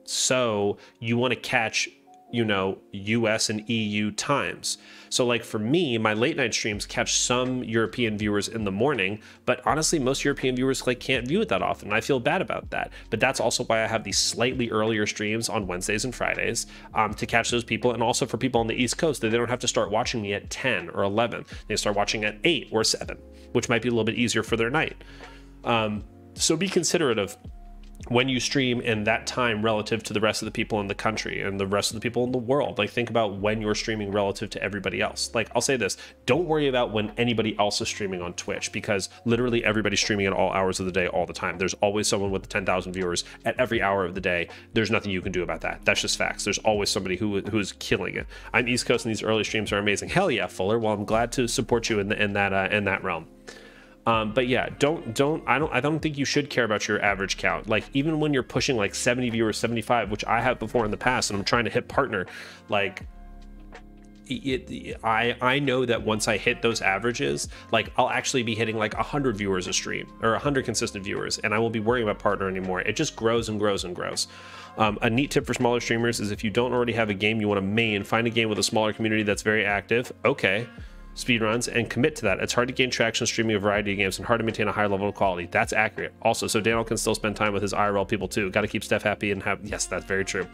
So you want to catch, you know, US and EU times. So like, for me, my late night streams catch some European viewers in the morning, but honestly, most European viewers like can't view it that often. I feel bad about that. But that's also why I have these slightly earlier streams on Wednesdays and Fridays to catch those people. And also for people on the East Coast, that they don't have to start watching me at 10 or 11. They start watching at 8 or 7, which might be a little bit easier for their night. So be considerate of when you stream in that time relative to the rest of the people in the country and the rest of the people in the world. Like, think about when you're streaming relative to everybody else. Like, I'll say this, don't worry about when anybody else is streaming on Twitch, because literally everybody's streaming at all hours of the day all the time. There's always someone with 10,000 viewers at every hour of the day. There's nothing you can do about that. That's just facts. There's always somebody who's killing it. I'm East Coast and these early streams are amazing. Hell yeah, Fuller. Well, I'm glad to support you in that realm. But yeah, I don't think you should care about your average count. Like, even when you're pushing like 70 viewers, 75, which I have before in the past, and I'm trying to hit partner, like, I know that once I hit those averages, like, I'll actually be hitting like 100 viewers a stream, or 100 consistent viewers, and I won't be worrying about partner anymore. It just grows and grows and grows. A neat tip for smaller streamers is, if you don't already have a game you want to main, find a game with a smaller community that's very active. Okay. Speedruns, and commit to that. It's hard to gain traction streaming a variety of games and hard to maintain a high level of quality. That's accurate. Also, so Danl can still spend time with his IRL people too. Got to keep Steph happy and have, yes, that's very true.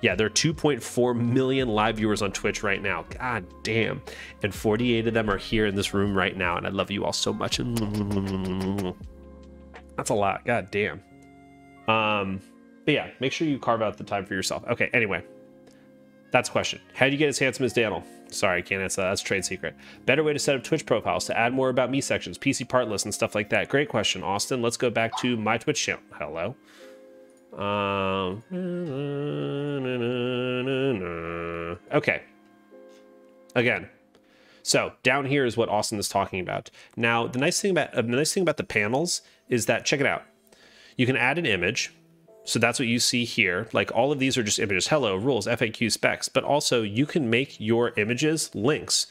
Yeah, there are 2.4 million live viewers on Twitch right now. God damn. And 48 of them are here in this room right now, and I love you all so much. That's a lot. God damn. But yeah, make sure you carve out the time for yourself. Okay, anyway. That's a question. How do you get as handsome as Danl? Sorry, I can't answer that. That's a trade secret. Better way to set up Twitch profiles to add more about me sections, PC part lists, and stuff like that. Great question, Austin. Let's go back to my Twitch channel. Hello. Okay. Again. So down here is what Austin is talking about. Now, the nice thing about the panels is that, check it out. You can add an image. So that's what you see here. Like, all of these are just images. Hello, rules, FAQ, specs. But also, you can make your images links,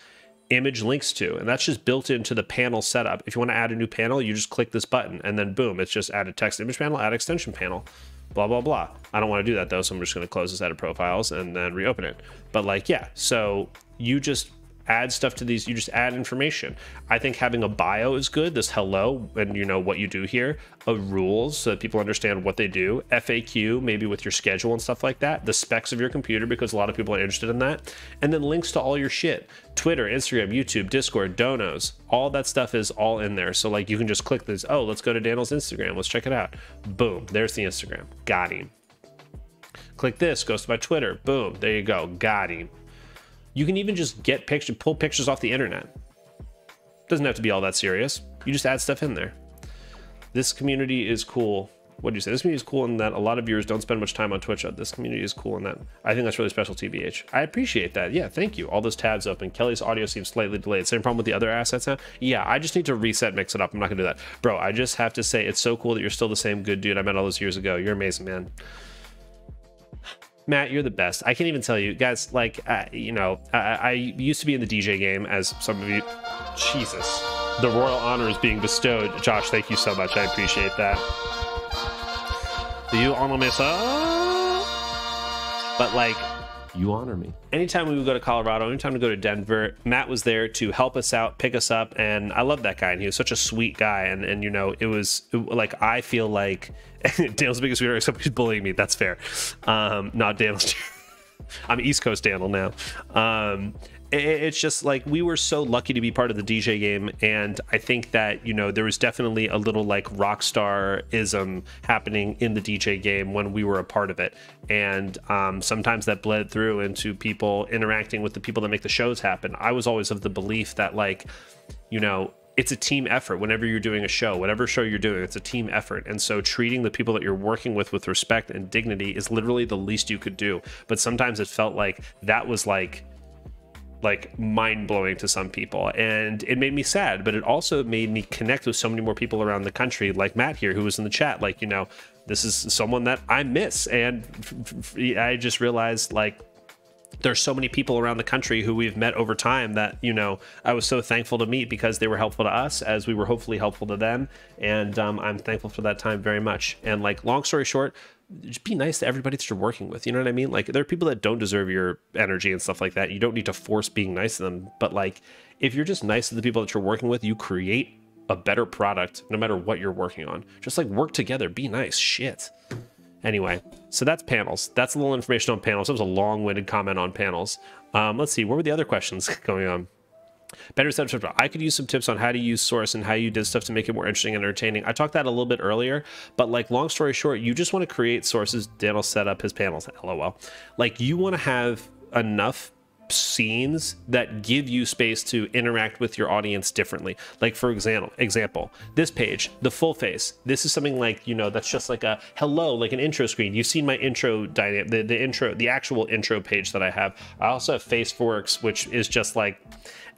image links to, and that's just built into the panel setup. If you want to add a new panel, you just click this button, and then boom, it's just add a text image panel, add extension panel, blah, blah, blah. I don't want to do that though, so I'm just going to close this edit profiles and then reopen it. But like, yeah, so you just add stuff to these, you just add information. I think having a bio is good, this hello, and you know what you do here, rules so that people understand what they do, FAQ, maybe with your schedule and stuff like that, the specs of your computer, because a lot of people are interested in that, and then links to all your shit, Twitter, Instagram, YouTube, Discord, donos, all that stuff is all in there. So like, you can just click this, oh, let's go to Danl's Instagram, let's check it out. Boom, there's the Instagram, got him. click this, goes to my Twitter. Boom, there you go. Got him. You can even just get pictures, pull pictures off the internet. Doesn't have to be all that serious. You just add stuff in there. This community is cool. What do you say? This community is cool in that a lot of viewers don't spend much time on Twitch. This community is cool in that. I think that's really special, TBH. I appreciate that. Yeah, thank you. All those tabs open. Kelly's audio seems slightly delayed. Same problem with the other assets now? Yeah, I just need to reset, mix it up. I'm not gonna do that. Bro, I just have to say it's so cool that you're still the same good dude I met all those years ago. You're amazing, man. Matt, you're the best. I can't even tell you. Guys, like, you know, I used to be in the DJ game, as some of you... Jesus. The royal honor is being bestowed. Josh, thank you so much. I appreciate that. You honor me, sir. But like, you honor me. Anytime we would go to Colorado, anytime we go to Denver, Matt was there to help us out, pick us up, and I love that guy. And he was such a sweet guy. And you know, like, I feel like Daniel's biggest sweetheart, except he's bullying me. That's fair. Not Daniel's. I'm East Coast Danl now. It's just like, we were so lucky to be part of the DJ game, and I think that, you know, there was definitely a little like rock star-ism happening in the DJ game when we were a part of it, and sometimes that bled through into people interacting with the people that make the shows happen. I was always of the belief that, like, you know, it's a team effort. Whenever you're doing a show, whatever show you're doing, it's a team effort. And so treating the people that you're working with respect and dignity is literally the least you could do. But sometimes it felt like that was like mind-blowing to some people, and it made me sad, but it also made me connect with so many more people around the country, like Matt here, who was in the chat. Like, you know, this is someone that I miss, and I just realized, like, there's so many people around the country who we've met over time that, you know, I was so thankful to meet because they were helpful to us as we were hopefully helpful to them, and I'm thankful for that time very much. And like, long story short, just be nice to everybody that you're working with. You know what I mean? Like, there are people that don't deserve your energy and stuff like that. You don't need to force being nice to them. But like, if you're just nice to the people that you're working with, you create a better product no matter what you're working on. Just like, work together, be nice. Shit. Anyway, so that's panels. That's a little information on panels. That was a long-winded comment on panels. Let's see, what were the other questions going on? Better said, I could use some tips on how to use Source and how you did stuff to make it more interesting and entertaining. I talked that a little bit earlier, but like, long story short, you just want to create sources. Dan'll set up his panels, LOL. Like, you want to have enough scenes that give you space to interact with your audience differently. Like, for example, this page, the full face, this is something like, you know, that's just like a hello, like an intro screen. You've seen my intro dynamic, the actual intro page that I have. I also have Faceforks, which is just like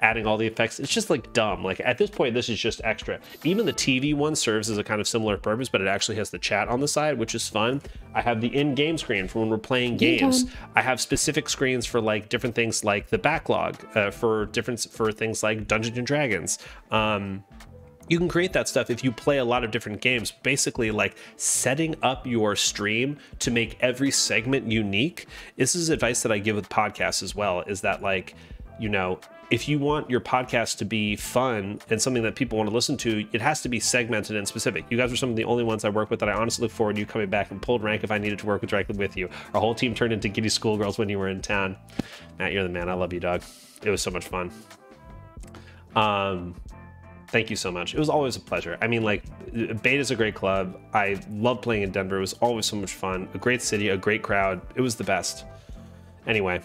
adding all the effects. It's just like dumb. Like, at this point, this is just extra. Even the TV one serves as a kind of similar purpose, but it actually has the chat on the side, which is fun. I have the in-game screen for when we're playing games. I have specific screens for like different things, like the backlog for things like Dungeons and Dragons. You can create that stuff if you play a lot of different games. Basically, like, setting up your stream to make every segment unique. This is advice that I give with podcasts as well, is that, like, you know, if you want your podcast to be fun and something that people want to listen to, it has to be segmented and specific. You guys are some of the only ones I work with that I honestly look forward to you coming back and pulled rank if I needed to work directly with you. Our whole team turned into giddy schoolgirls when you were in town. Matt, you're the man. I love you, dog. It was so much fun. Thank you so much. It was always a pleasure. I mean, like, Beta's a great club. I love playing in Denver. It was always so much fun. A great city, a great crowd. It was the best. Anyway.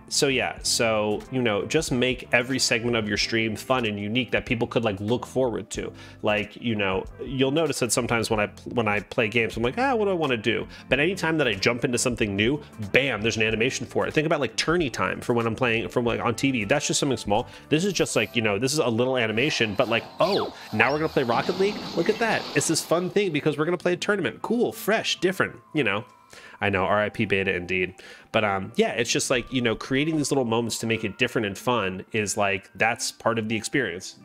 So yeah, so, you know, just make every segment of your stream fun and unique that people could like look forward to. Like, you know, you'll notice that sometimes when I play games, I'm like, what do I want to do? But anytime that I jump into something new, bam, there's an animation for it. Think about like tourney time for when I'm playing from like on TV. That's just something small. This is just like, you know, this is a little animation, but like, oh, now we're gonna play Rocket League. Look at that. It's this fun thing because we're gonna play a tournament. Cool, fresh, different, you know. I know, RIP Beta indeed. But yeah, it's just like, you know, creating these little moments to make it different and fun is like, that's part of the experience.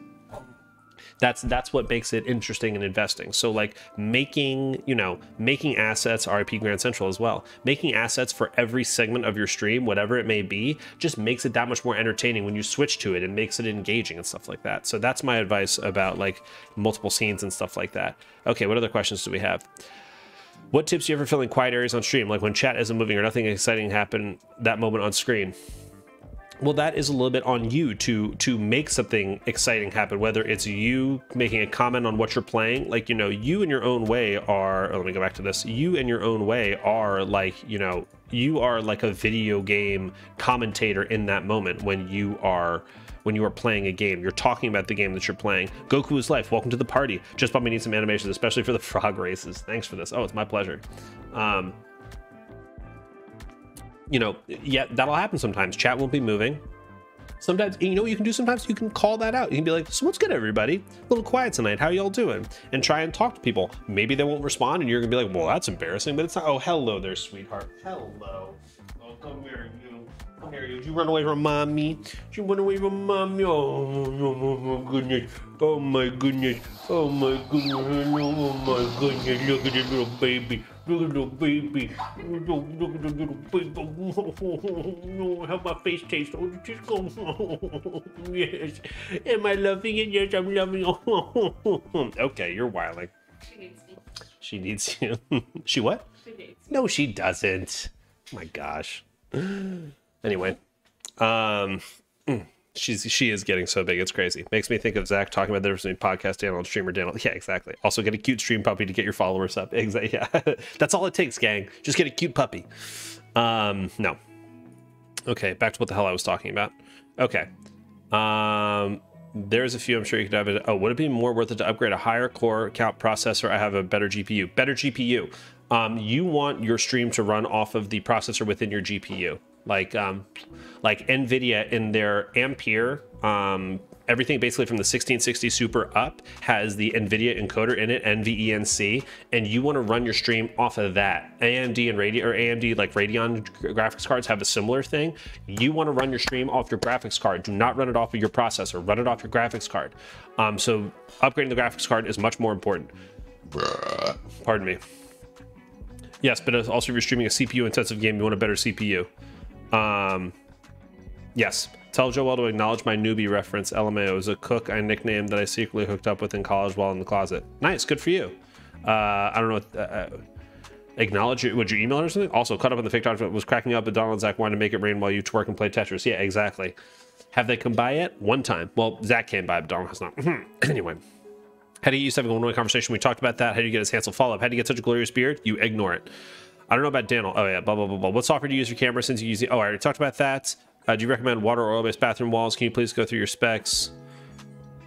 That's what makes it interesting and investing. So like making assets, RIP Grand Central as well, making assets for every segment of your stream, whatever it may be, just makes it that much more entertaining when you switch to it and makes it engaging and stuff like that. So that's my advice about like multiple scenes and stuff like that. Okay, what other questions do we have? What tips do you ever fill in quiet areas on stream, like when chat isn't moving or nothing exciting happen that moment on screen? well, that is a little bit on you to make something exciting happen, whether it's you making a comment on what you're playing. Like, you know, you in your own way are, let me go back to this. You in your own way are like, you know, you are like a video game commentator in that moment when you are playing a game. You're talking about the game that you're playing. Goku is life. Welcome to the party. Just probably need some animations, especially for the frog races. Thanks for this. Oh, it's my pleasure. You know, yeah, that'll happen sometimes. Chat won't be moving. Sometimes, you know what you can do sometimes? You can call that out. You can be like, so what's good, everybody? A little quiet tonight. How y'all doing? And try and talk to people. Maybe they won't respond, and you're going to be like, well, that's embarrassing, but it's not. Oh, hello there, sweetheart. Hello. Oh, come here, you. Come here, you. Did you run away from mommy? Did you run away from mommy? Oh my goodness. Oh, my goodness. Oh, my goodness. Oh, my goodness. Look at this little baby. Look at the little baby. Look at the little baby. Oh, how my face tastes. Oh, just go. Yes. Am I loving it? Yes, I'm loving it. Okay, you're wilding.
She needs me.
She needs you. She what?
She needs me.
No, she doesn't. Oh my gosh. Anyway, she is getting so big, it's crazy. Makes me think of Zach talking about the difference between podcast Danl and streamer Danl. Yeah, exactly. Also get a cute stream puppy to get your followers up. Exactly. Yeah, that's all it takes, gang. Just get a cute puppy. No. Okay, back to what the hell I was talking about. Okay. There's a few I'm sure you could have it. Oh, would it be more worth it to upgrade a higher core count processor? I have a better GPU. Better GPU. You want your stream to run off of the processor within your GPU. Like NVIDIA in their Ampere, everything basically from the 1660 Super up has the NVIDIA encoder in it, NVENC, and you want to run your stream off of that. AMD and AMD like Radeon graphics cards have a similar thing. You want to run your stream off your graphics card. Do not run it off of your processor. Run it off your graphics card. So upgrading the graphics card is much more important. Pardon me. Yes, but also if you're streaming a CPU intensive game, you want a better CPU. Yes. Tell Joel to acknowledge my newbie reference. LMAO is a cook I nicknamed that I secretly hooked up with in college while in the closet. Nice, good for you. I don't know. Acknowledge it. Would you email it or something? Also, caught up on the fake document was cracking up, but Donald and Zach wanted to make it rain while you twerk and play Tetris. Yeah, exactly. Have they come by yet? One time. Well, Zach came by, but Donald has not. Anyway. How do you used to have a one-way conversation? We talked about that. How do you get his handsome follow-up? How do you get such a glorious beard? You ignore it. I don't know about Danl. Oh, yeah, blah, blah, blah, blah. What software do you use for camera since you use it? Oh, I already talked about that. Do you recommend water or oil-based bathroom walls? Can you please go through your specs?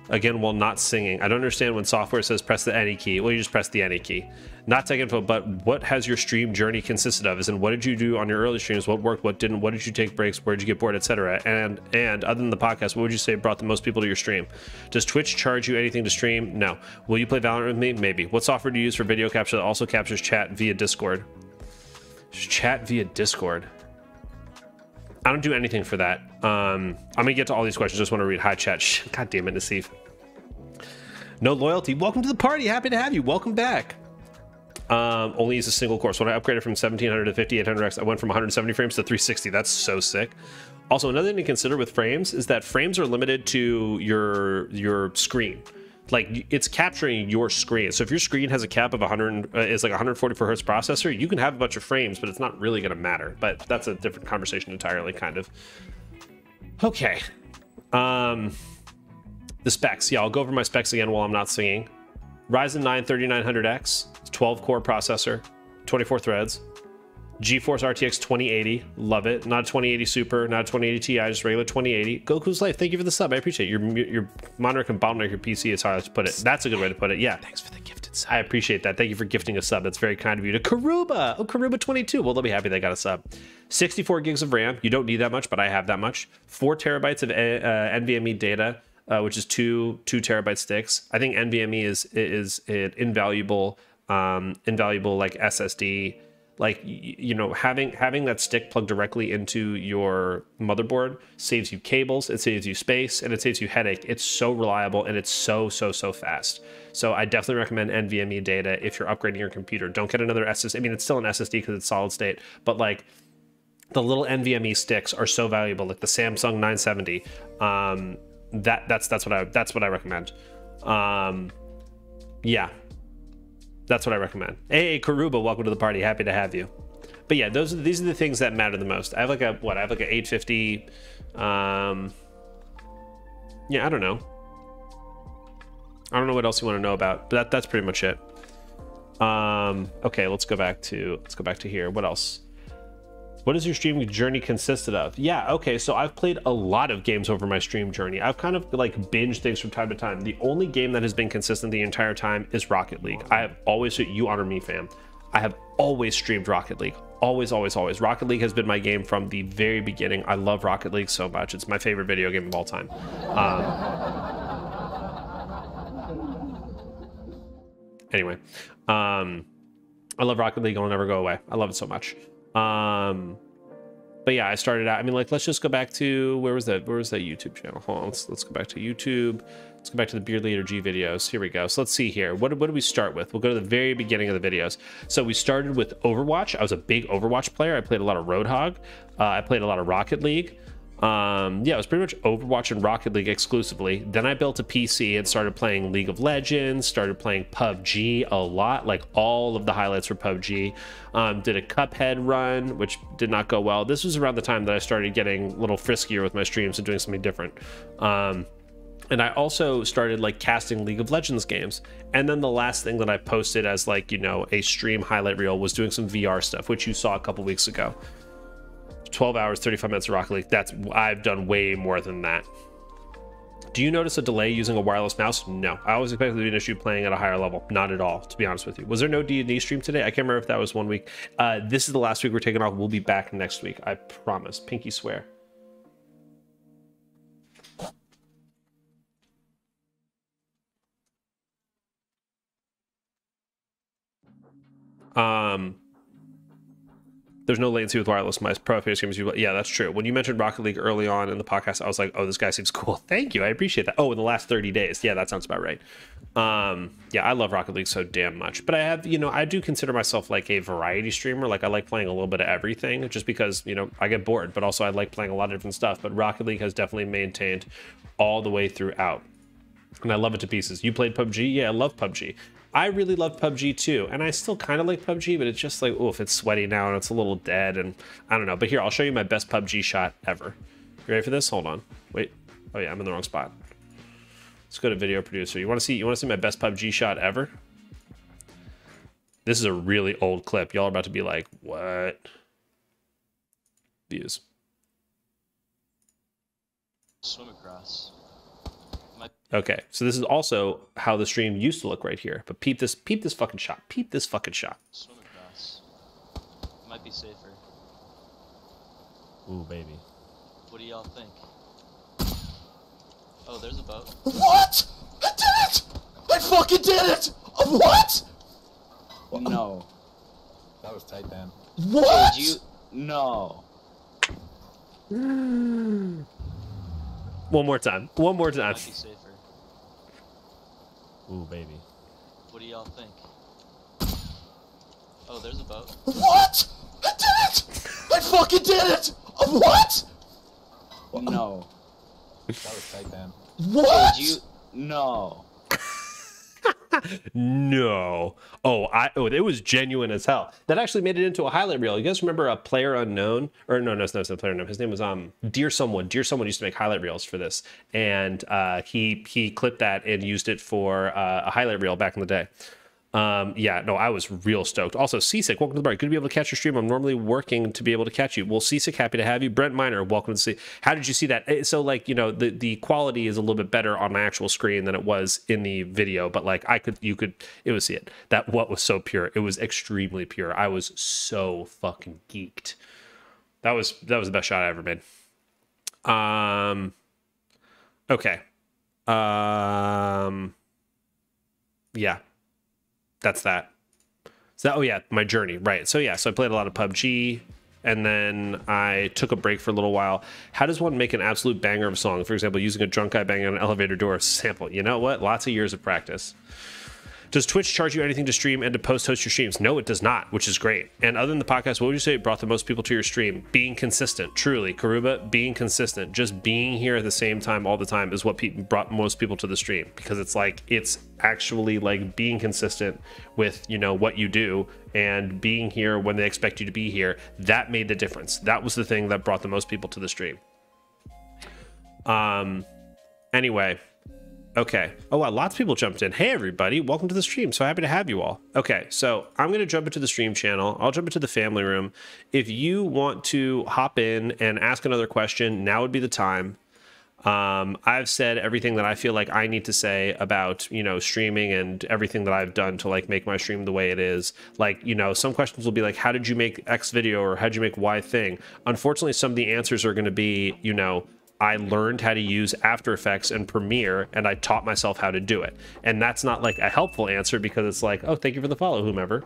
Again, while not singing. I don't understand when software says press the any key. Well, you just press the any key. Not tech info, but what has your stream journey consisted of? As in, what did you do on your early streams? What worked? What didn't? What did you take breaks? Where did you get bored, etc.? And other than the podcast, what would you say brought the most people to your stream? Does Twitch charge you anything to stream? No. Will you play Valorant with me? Maybe. What software do you use for video capture that also captures chat via Discord? Chat via Discord. I don't do anything for that. I'm gonna get to all these questions. Just want to read. Hi, chat. God damn it, Nassif. No loyalty. Welcome to the party. Happy to have you. Welcome back. Only use a single core. So when I upgraded from 1700 to 5800X, I went from 170 frames to 360. That's so sick. Also, another thing to consider with frames is that frames are limited to your screen. Like, it's capturing your screen. So if your screen has a cap of 100, is like 144 hertz processor, you can have a bunch of frames, but it's not really going to matter. But that's a different conversation entirely, kind of. Okay. The specs. Yeah, I'll go over my specs again while I'm not singing. Ryzen 9 3900X, 12 core processor, 24 threads. GeForce RTX 2080, love it. Not a 2080 Super, not a 2080 Ti, just regular 2080. Goku's life, thank you for the sub. I appreciate it. Your monitor can bottleneck your PC is how I like to put it. That's a good way to put it. Yeah, thanks for the gifted sub. I appreciate that. Thank you for gifting a sub. That's very kind of you. To Karuba, oh Karuba 22. Well, they'll be happy they got a sub. 64 gigs of RAM. You don't need that much, but I have that much. 4 terabytes of NVMe data, which is two terabyte sticks. I think NVMe is an invaluable like SSD. Like, you know, having that stick plugged directly into your motherboard saves you cables, it saves you space, and it saves you headache. It's so reliable and it's so fast. So I definitely recommend NVMe data if you're upgrading your computer. Don't get another SSD. I mean, it's still an SSD because it's solid state, but like the little NVMe sticks are so valuable. Like the Samsung 970. That's what I recommend. Yeah. That's what I recommend. Hey, Karuba, welcome to the party. Happy to have you. But yeah, these are the things that matter the most. I have like a 850. Yeah, I don't know what else you want to know about, but that's pretty much it. Okay, let's go back to here. What else? What does your stream journey consisted of? Yeah, okay, so I've played a lot of games over my stream journey. I've kind of like binged things from time to time. The only game that has been consistent the entire time is Rocket League. I have always, you honor me, fam. I have always streamed Rocket League. Always, always, always. Rocket League has been my game from the very beginning. I love Rocket League so much. It's my favorite video game of all time. Anyway, I love Rocket League. It'll never go away. I love it so much. But yeah, I started out, I mean, like, let's just go back to, where was that YouTube channel? Hold on, let's go back to YouTube. Let's go back to the Beard Leader G videos. Here we go. So let's see here. What do we start with? We'll go to the very beginning of the videos. So we started with Overwatch. I was a big Overwatch player. I played a lot of Roadhog. I played a lot of Rocket League. Yeah, it was pretty much Overwatch and Rocket League exclusively. Then I built a PC and started playing League of Legends, started playing PUBG a lot, like all of the highlights for PUBG. Did a Cuphead run, which did not go well. This was around the time that I started getting a little friskier with my streams and doing something different. And I also started like casting League of Legends games. And then the last thing that I posted as like, you know, a stream highlight reel was doing some VR stuff, which you saw a couple weeks ago. 12 hours, 35 minutes of Rocket League. I've done way more than that. Do you notice a delay using a wireless mouse? No. I always expected there to be an issue playing at a higher level. Not at all, to be honest with you. Was there no D&D stream today? I can't remember if that was 1 week. This is the last week we're taking off. We'll be back next week. I promise. Pinky swear. There's no latency with wireless mice. Pro FPS games, yeah, that's true. When you mentioned Rocket League early on in the podcast, I was like, oh, this guy seems cool. Thank you. I appreciate that. Oh, in the last 30 days. Yeah, that sounds about right. Yeah, I love Rocket League so damn much. But I have, you know, I do consider myself like a variety streamer. Like I like playing a little bit of everything just because, you know, I get bored, but also I like playing a lot of different stuff. But Rocket League has definitely maintained all the way throughout. And I love it to pieces. You played PUBG? Yeah, I love PUBG. I really love PUBG too, and I still kind of like PUBG, but it's just like, oof, it's sweaty now and it's a little dead, and I don't know. But here, I'll show you my best PUBG shot ever. You ready for this? Hold on. Wait. Oh yeah, I'm in the wrong spot. Let's go to video producer. You want to see my best PUBG shot ever? This is a really old clip. Y'all are about to be like, what? Views.
Swim across.
Okay, so this is also how the stream used to look right here. But peep this fucking shot. Peep this fucking shot.
Swim across. Might be safer.
Ooh, baby.
What do y'all think? Oh, there's a boat.
What? I did it! I fucking did it! What?
No.
That was tight, Dan.
What? Did you? No.
One more time. One more time.
Might be safer.
Ooh, baby.
What do y'all think? Oh, there's a boat.
What? I did it! I fucking did it! What?
No.
That was tight, Dan.
What? Did you? No.
No. Oh, it was genuine as hell. That actually made it into a highlight reel. You guys remember a Player Unknown? Or no, it's not Player Unknown. His name was Dear Someone. Dear Someone used to make highlight reels for this, and he clipped that and used it for a highlight reel back in the day. Yeah, no, I was real stoked. Also, Seasick, welcome to the bar. Good to be able to catch your stream. I'm normally working to be able to catch you. Well, Seasick, happy to have you. Brent Miner, welcome to see. How did you see that? So, like, you know, the quality is a little bit better on my actual screen than it was in the video, but like it was it. That what was so pure. It was extremely pure. I was so fucking geeked. That was the best shot I ever made. Okay. Yeah. That's that. So oh yeah, my journey, right? So yeah, so I played a lot of PUBG, and then I took a break for a little while. How does one make an absolute banger of a song? For example, using a drunk guy banging on an elevator door sample. You know what? Lots of years of practice. Does Twitch charge you anything to stream and to post-host your streams? No, it does not, which is great. And other than the podcast, what would you say brought the most people to your stream? Being consistent, truly. Karuba, being consistent. Just being here at the same time all the time is what brought most people to the stream, because it's like, it's actually like being consistent with, you know, what you do and being here when they expect you to be here. That made the difference. That was the thing that brought the most people to the stream. Anyway. Okay. Oh, wow. Lots of people jumped in. Hey, everybody. Welcome to the stream. So happy to have you all. Okay. So I'm going to jump into the stream channel. I'll jump into the family room. If you want to hop in and ask another question, now would be the time. I've said everything that I feel like I need to say about, you know, streaming and everything that I've done to like make my stream the way it is. Like, you know, some questions will be like, how did you make X video, or how did you make Y thing? Unfortunately, some of the answers are going to be, you know, I learned how to use After Effects and Premiere, and I taught myself how to do it. And that's not like a helpful answer, because it's like, oh, thank you for the follow, whomever.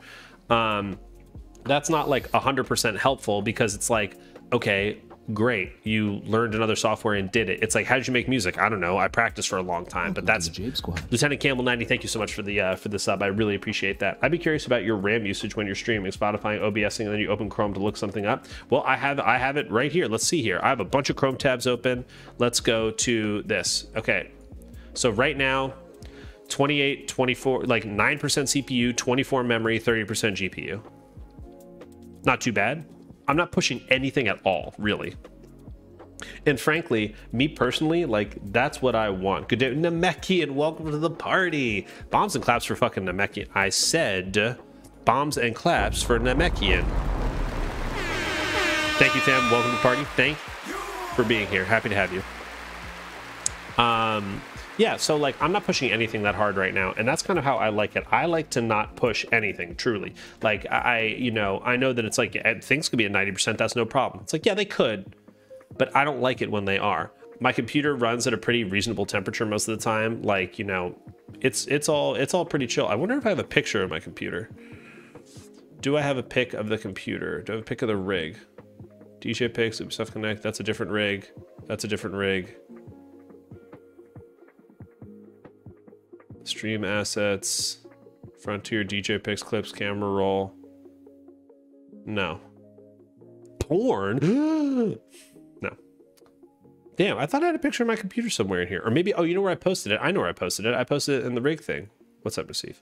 That's not like 100% helpful, because it's like, okay, great, you learned another software and did it. It's like, how did you make music? I don't know. I practiced for a long time, but that's Lieutenant Campbell 90. Thank you so much for the sub. I really appreciate that. I'd be curious about your RAM usage when you're streaming, Spotify, OBSing, and then you open Chrome to look something up. Well, I have it right here. Let's see here. I have a bunch of Chrome tabs open. Let's go to this. Okay, so right now, 28, 24, like 9% CPU, 24 memory, 30% GPU. Not too bad. I'm not pushing anything at all, really. And frankly, me personally, like, that's what I want. Good day, Namekian, and welcome to the party. Bombs and claps for fucking Namekian. I said bombs and claps for Namekian. Thank you, fam. Welcome to the party. Thank you for being here. Happy to have you. Yeah, so like, I'm not pushing anything that hard right now, and that's kind of how I like it. I like to not push anything, truly. Like, you know, I know that it's like, things could be at 90%, that's no problem. It's like, yeah, they could, but I don't like it when they are. My computer runs at a pretty reasonable temperature most of the time. Like, you know, it's all pretty chill. I wonder if I have a picture of my computer. Do I have a pic of the computer? Do I have a pic of the rig? DJ pics, Ubisoft Connect, that's a different rig. That's a different rig. Stream assets, Frontier, DJ pics, clips, camera roll. No. Porn? No. Damn, I thought I had a picture of my computer somewhere in here. Or maybe, oh, you know where I posted it? I know where I posted it. I posted it in the rig thing. What's up, Receive?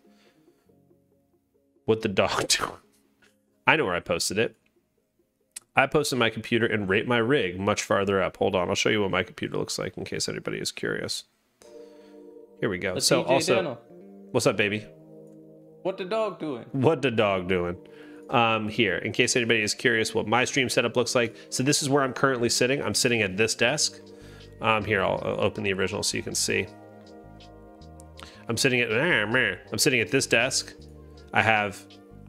What the dog do? I know where I posted it. I posted my computer and rate my rig much farther up. Hold on, I'll show you what my computer looks like in case anybody is curious. Here we go.
But
so
DJ
also,
Danl,
what's up, baby?
what the dog doing?
What the dog doing? Here, in case anybody is curious what my stream setup looks like. So this is where I'm currently sitting. I'm sitting at this desk. Here, I'll open the original so you can see. I'm sitting at this desk. I have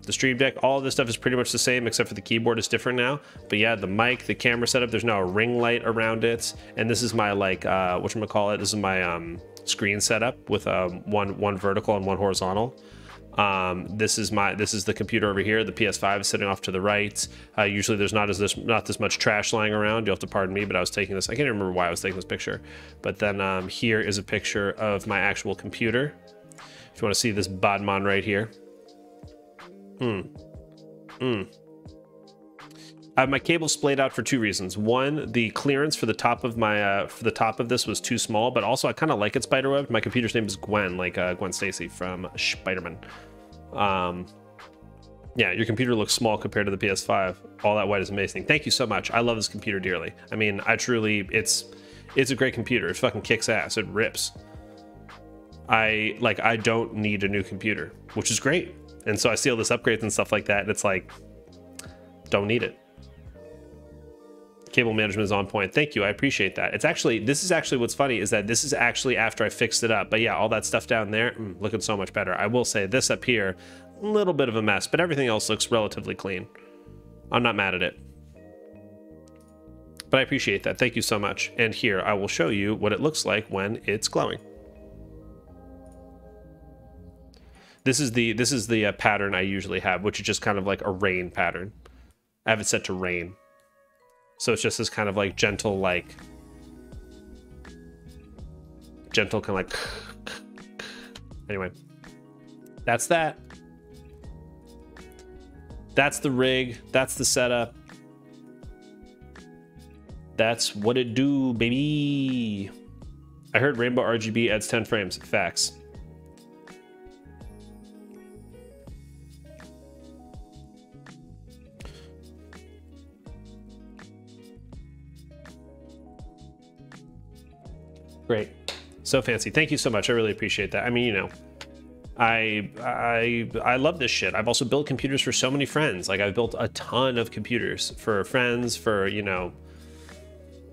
the stream deck. All of this stuff is pretty much the same, except for the keyboard is different now. But yeah, the mic, the camera setup, there's now a ring light around it. And this is my, like, whatchamacallit, this is my screen setup with one vertical and one horizontal. This is the computer over here. The PS5 is sitting off to the right. Usually there's not this much trash lying around. You'll have to pardon me, but I was taking this. I can't remember why I was taking this picture. But then here is a picture of my actual computer. If you want to see this Badman right here. I have my cable splayed out for two reasons. One, the clearance for the top of my this was too small, but also I kind of like it spiderwebbed. My computer's name is Gwen, like Gwen Stacy from Spider-Man. Yeah, your computer looks small compared to the PS5. All that white is amazing. Thank you so much. I love this computer dearly. I mean, I truly, it's a great computer. It fucking kicks ass. It rips. I don't need a new computer, which is great. And so I see all this upgrades and stuff like that, and it's like, don't need it. Cable management is on point. Thank you. I appreciate that. This is actually what's funny is that this is actually after I fixed it up. But yeah, all that stuff down there, looking so much better. I will say this up here, a little bit of a mess, but everything else looks relatively clean. I'm not mad at it. But I appreciate that. Thank you so much. And here, I will show you what it looks like when it's glowing. This is the pattern I usually have, which is just kind of like a rain pattern. I have it set to rain. So it's just this kind of like gentle kind of like, anyway. That's that. That's the rig. That's the setup. That's what it do, baby. I heard Rainbow RGB adds 10 frames. Facts. Great. So fancy. Thank you so much. I really appreciate that. I mean, you know, I love this shit. I've also built computers for so many friends. Like I've built a ton of computers for friends, for, you know,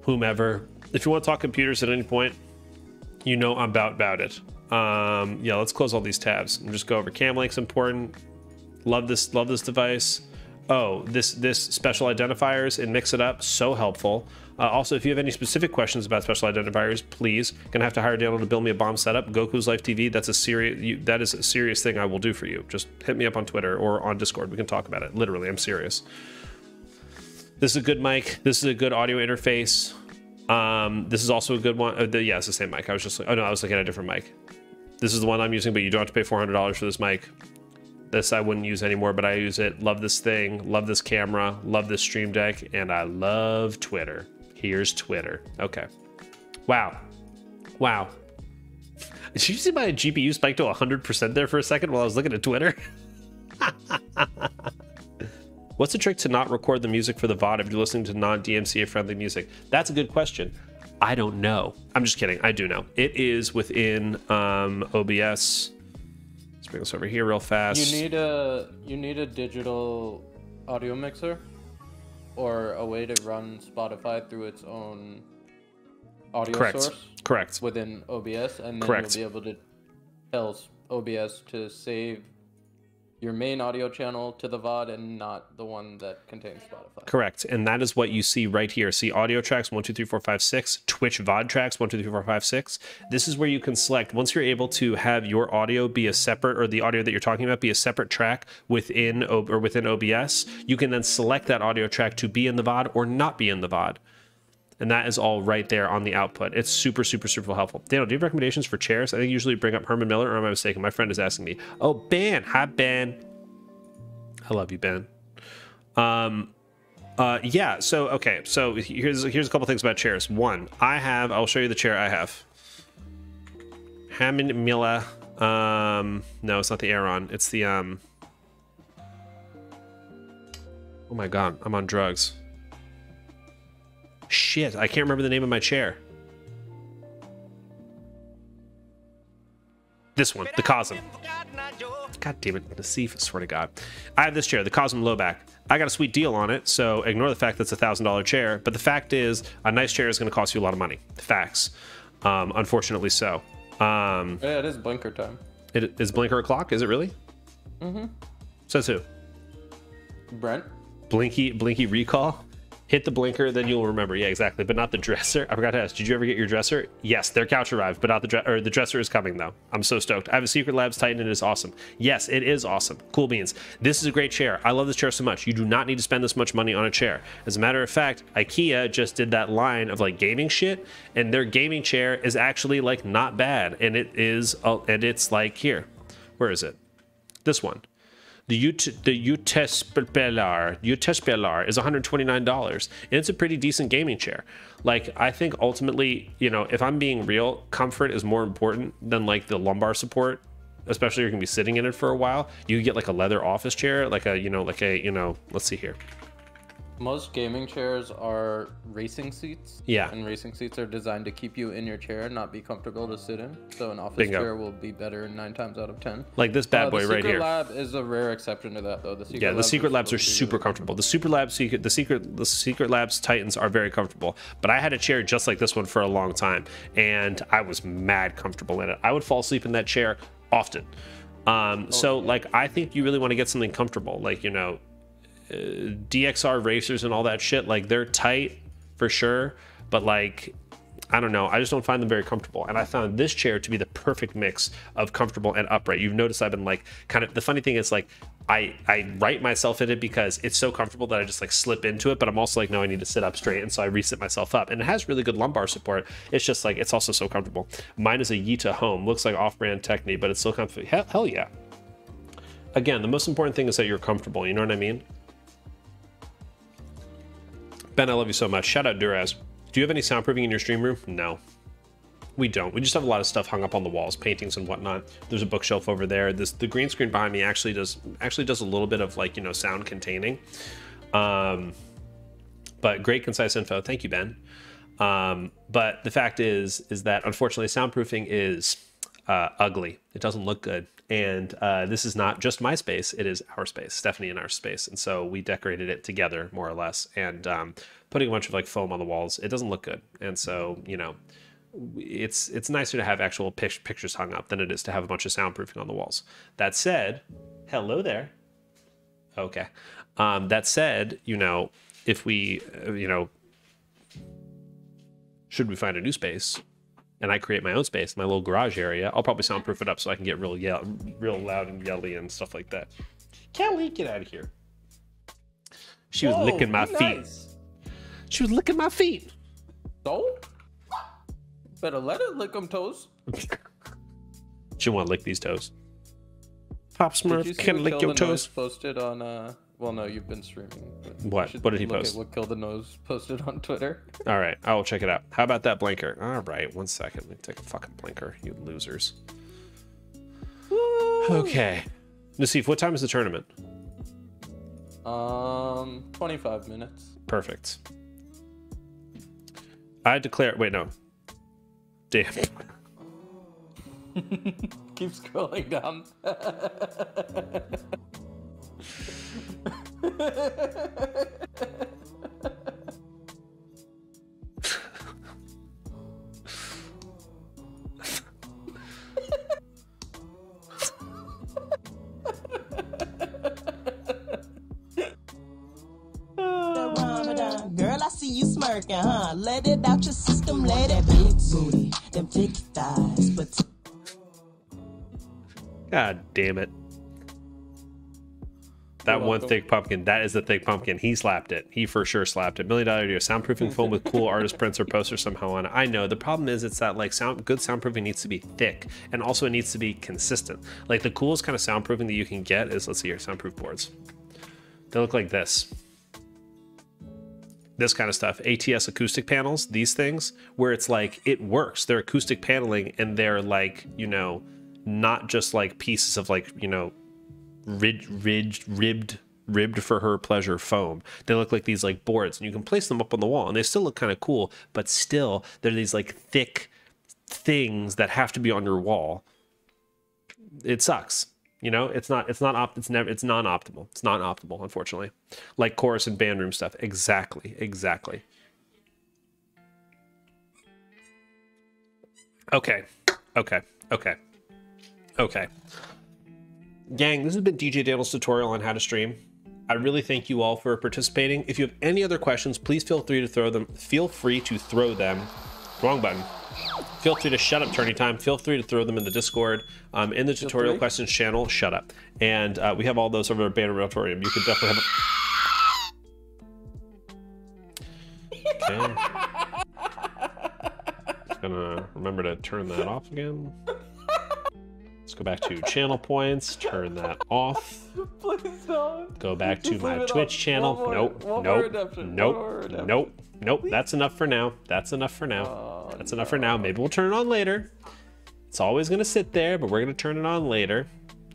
whomever. If you want to talk computers at any point, you know I'm about it. Yeah, let's close all these tabs and just go over. Cam link's important. Love this device. Oh, this special identifiers and mix it up, so helpful. Also, if you have any specific questions about special identifiers, please. Gonna have to hire Danl to build me a bomb setup. Goku's Life TV. That is a serious thing I will do for you. Just hit me up on Twitter or on Discord. We can talk about it. Literally, I'm serious. This is a good mic. This is a good audio interface. This is also a good one. Yeah, it's the same mic. I was just like, oh no, I was looking at a different mic. This is the one I'm using, but you don't have to pay $400 for this mic. This I wouldn't use anymore, but I use it. Love this thing. Love this camera. Love this stream deck. And I love Twitter. Here's Twitter. Okay. Wow. Wow. Did you see my GPU spike to 100% there for a second while I was looking at Twitter? What's the trick to not record the music for the VOD if you're listening to non-DMCA friendly music? That's a good question. I don't know. I'm just kidding. I do know. It is within OBS. Let's bring this over here real fast.
You need a digital audio mixer or a way to run Spotify through its own audio source.
Correct.
Within OBS, and then you'll be able to tell OBS to save your main audio channel to the VOD and not the one that contains Spotify.
Correct. And that is what you see right here. See audio tracks 1, 2, 3, 4, 5, 6, Twitch VOD tracks 1, 2, 3, 4, 5, 6. This is where you can select, once you're able to have your audio be a separate, or the audio that you're talking about be a separate track within OBS, you can then select that audio track to be in the VOD or not be in the VOD. And that is all right there on the output. It's super, super, super helpful. Daniel, do you have recommendations for chairs? I think you usually bring up Herman Miller, or am I mistaken? My friend is asking me. Oh, Ben. Hi, Ben. I love you, Ben. Yeah, so, okay. So here's a couple things about chairs. One, I'll show you the chair I have. Herman Miller. No, it's not the Aeron. It's the, oh my God, I'm on drugs. Shit, I can't remember the name of my chair. This one, the Cosm. God damn it, Nassif, I swear to God. I have this chair, the Cosm low back. I got a sweet deal on it, so ignore the fact that's a $1,000 chair, but the fact is, a nice chair is going to cost you a lot of money. Facts. Unfortunately so.
Yeah, it is blinker time.
It is blinker o'clock, is it really?
Mm-hmm.
Says who?
Brent?
Blinky recall? Hit the blinker, then you'll remember. Yeah, exactly. But not the dresser. I forgot to ask, did you ever get your dresser? Yes, their couch arrived, but not the dresser is coming though. I'm so stoked. I have a Secret Labs Titan and it is awesome. Yes, it is awesome. Cool beans. This is a great chair. I love this chair so much. You do not need to spend this much money on a chair. As a matter of fact, IKEA just did that line of like gaming shit, and their gaming chair is actually like not bad. And it's like here. Where is it? This one. The Utespelar is $129, and it's a pretty decent gaming chair. Like, I think ultimately, you know, if I'm being real, comfort is more important than like the lumbar support, especially if you're gonna be sitting in it for a while. You get like a leather office chair, let's see here.
Most gaming chairs are racing seats.
Yeah.
And racing seats are designed to keep you in your chair, not be comfortable to sit in. So an office chair will be better 9 times out of 10.
Like this bad boy right here.
The Secret Lab is a rare exception to that, though. The
Secret Labs are super comfortable. The Secret Labs Titans are very comfortable. But I had a chair just like this one for a long time, and I was mad comfortable in it. I would fall asleep in that chair often. Like, I think you really want to get something comfortable, like, you know, DXR racers and all that shit, like they're tight for sure, but like I don't know, I just don't find them very comfortable, and I found this chair to be the perfect mix of comfortable and upright. You've noticed I've been like kind of, the funny thing is like I right myself in it because it's so comfortable that I just like slip into it, but I'm also like, no, I need to sit up straight, and so I reset myself up, and it has really good lumbar support. It's just like, it's also so comfortable. Mine is a Yita Home, looks like off-brand Techni, but it's still comfy. Hell yeah. again, the most important thing is that you're comfortable. You know what I mean? Ben, I love you so much. Shout out Duraz. Do you have any soundproofing in your stream room? No, we don't. We just have a lot of stuff hung up on the walls, paintings and whatnot. There's a bookshelf over there. The green screen behind me actually does a little bit of, like, you know, sound containing. But great concise info. Thank you, Ben. But the fact is that unfortunately soundproofing is ugly. It doesn't look good. And this is not just my space, it is our space, Stephanie and our space. And so we decorated it together, more or less, and putting a bunch of like foam on the walls, it doesn't look good. And so, you know, it's nicer to have actual pictures hung up than it is to have a bunch of soundproofing on the walls. That said, hello there. Okay. That said, you know, if we, you know, should we find a new space, and I create my own space, my little garage area, I'll probably soundproof it up so I can get real loud and yelly and stuff like that. Kelly, get out of here. She was licking my feet. She was licking my feet.
So? Better let her lick them toes.
She want to lick these toes. Pop Smurf, can lick your toes.
Posted on well, no, you've been streaming.
What did he post?
Look at what Kill the Nose posted on Twitter.
All right, I will check it out. How about that blinker? All right, 1 second. Let me take a fucking blinker, you losers. Woo. Okay. Nassif, what time is the tournament?
25 minutes.
Perfect. I declare. Wait, no. Damn.
Keep scrolling down.
Girl, I see you smirking, huh? Let it out your system, let it big booty, them thick thighs, but
God damn it. That one thick pumpkin, that is the thick pumpkin. He slapped it. He for sure slapped it. $1 million idea. Soundproofing foam with cool artist prints or posters somehow on it. I know. The problem is it's that like good soundproofing needs to be thick, and also it needs to be consistent. Like the coolest kind of soundproofing that you can get is, let's see here, soundproof boards. They look like this. This kind of stuff. ATS acoustic panels, these things, where it's like, it works. They're acoustic paneling, and they're like, you know, not just like pieces of like, you know, ribbed for her pleasure foam. They look like these like boards, and you can place them up on the wall, and they still look kind of cool, but still they're these like thick things that have to be on your wall. It sucks. You know, it's non-optimal. It's not optimal, unfortunately. Like chorus and band room stuff. Exactly. Okay. Gang, this has been DJ Danl's tutorial on how to stream. I really thank you all for participating. If you have any other questions, please feel free to throw them. Wrong button. Feel free to shut up, Turning Time. Feel free to throw them in the Discord, in the tutorial questions channel. Shut up. And we have all those over at Banner Auditorium. You could definitely have Okay. Just gonna remember to turn that off again. Let's go back to channel points, turn that off.
Please don't.
Go back to my Twitch channel. Nope. That's enough for now. That's enough for now. Maybe we'll turn it on later. It's always gonna sit there, but we're gonna turn it on later.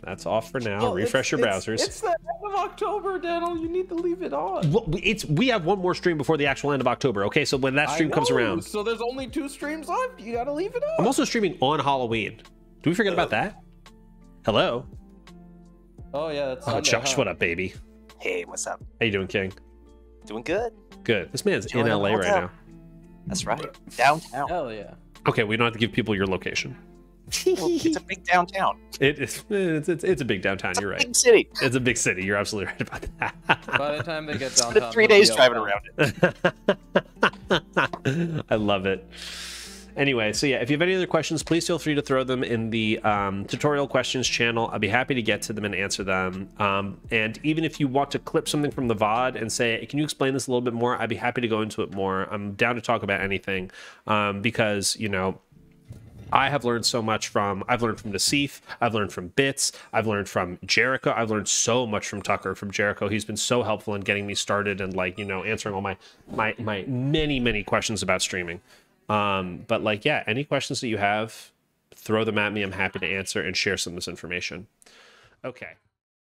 That's off for now.
Well,
refresh your browsers.
It's the end of October, Danl. You need to leave it on.
Well, we have one more stream before the actual end of October. Okay, so when that stream comes around,
so there's only 2 streams left. You gotta leave it on.
I'm also streaming on Halloween. Do we forget about that? Hello.
Oh yeah, that's
Sunday, Josh, what up, baby?
Hey, what's up?
How you doing, King?
Doing good.
Good. This man's in LA right now.
That's right. Downtown.
Hell yeah.
Okay, we don't have to give people your location.
Well, it's a big downtown.
It's a big downtown. You're right.
Big city.
It's a big city. You're absolutely right about that.
By the time they get downtown,
3 days driving around
it. I love it. Anyway, so yeah, if you have any other questions, please feel free to throw them in the tutorial questions channel. I'll be happy to get to them and answer them. And even if you want to clip something from the VOD and say, can you explain this a little bit more? I'd be happy to go into it more. I'm down to talk about anything because, you know, I have learned so much from, I've learned from Nassif, I've learned from Bits, I've learned from Jericho, I've learned so much from Tucker, from Jericho. He's been so helpful in getting me started and like, you know, answering all my many questions about streaming. But like, yeah, any questions that you have, throw them at me. I'm happy to answer and share some of this information. Okay.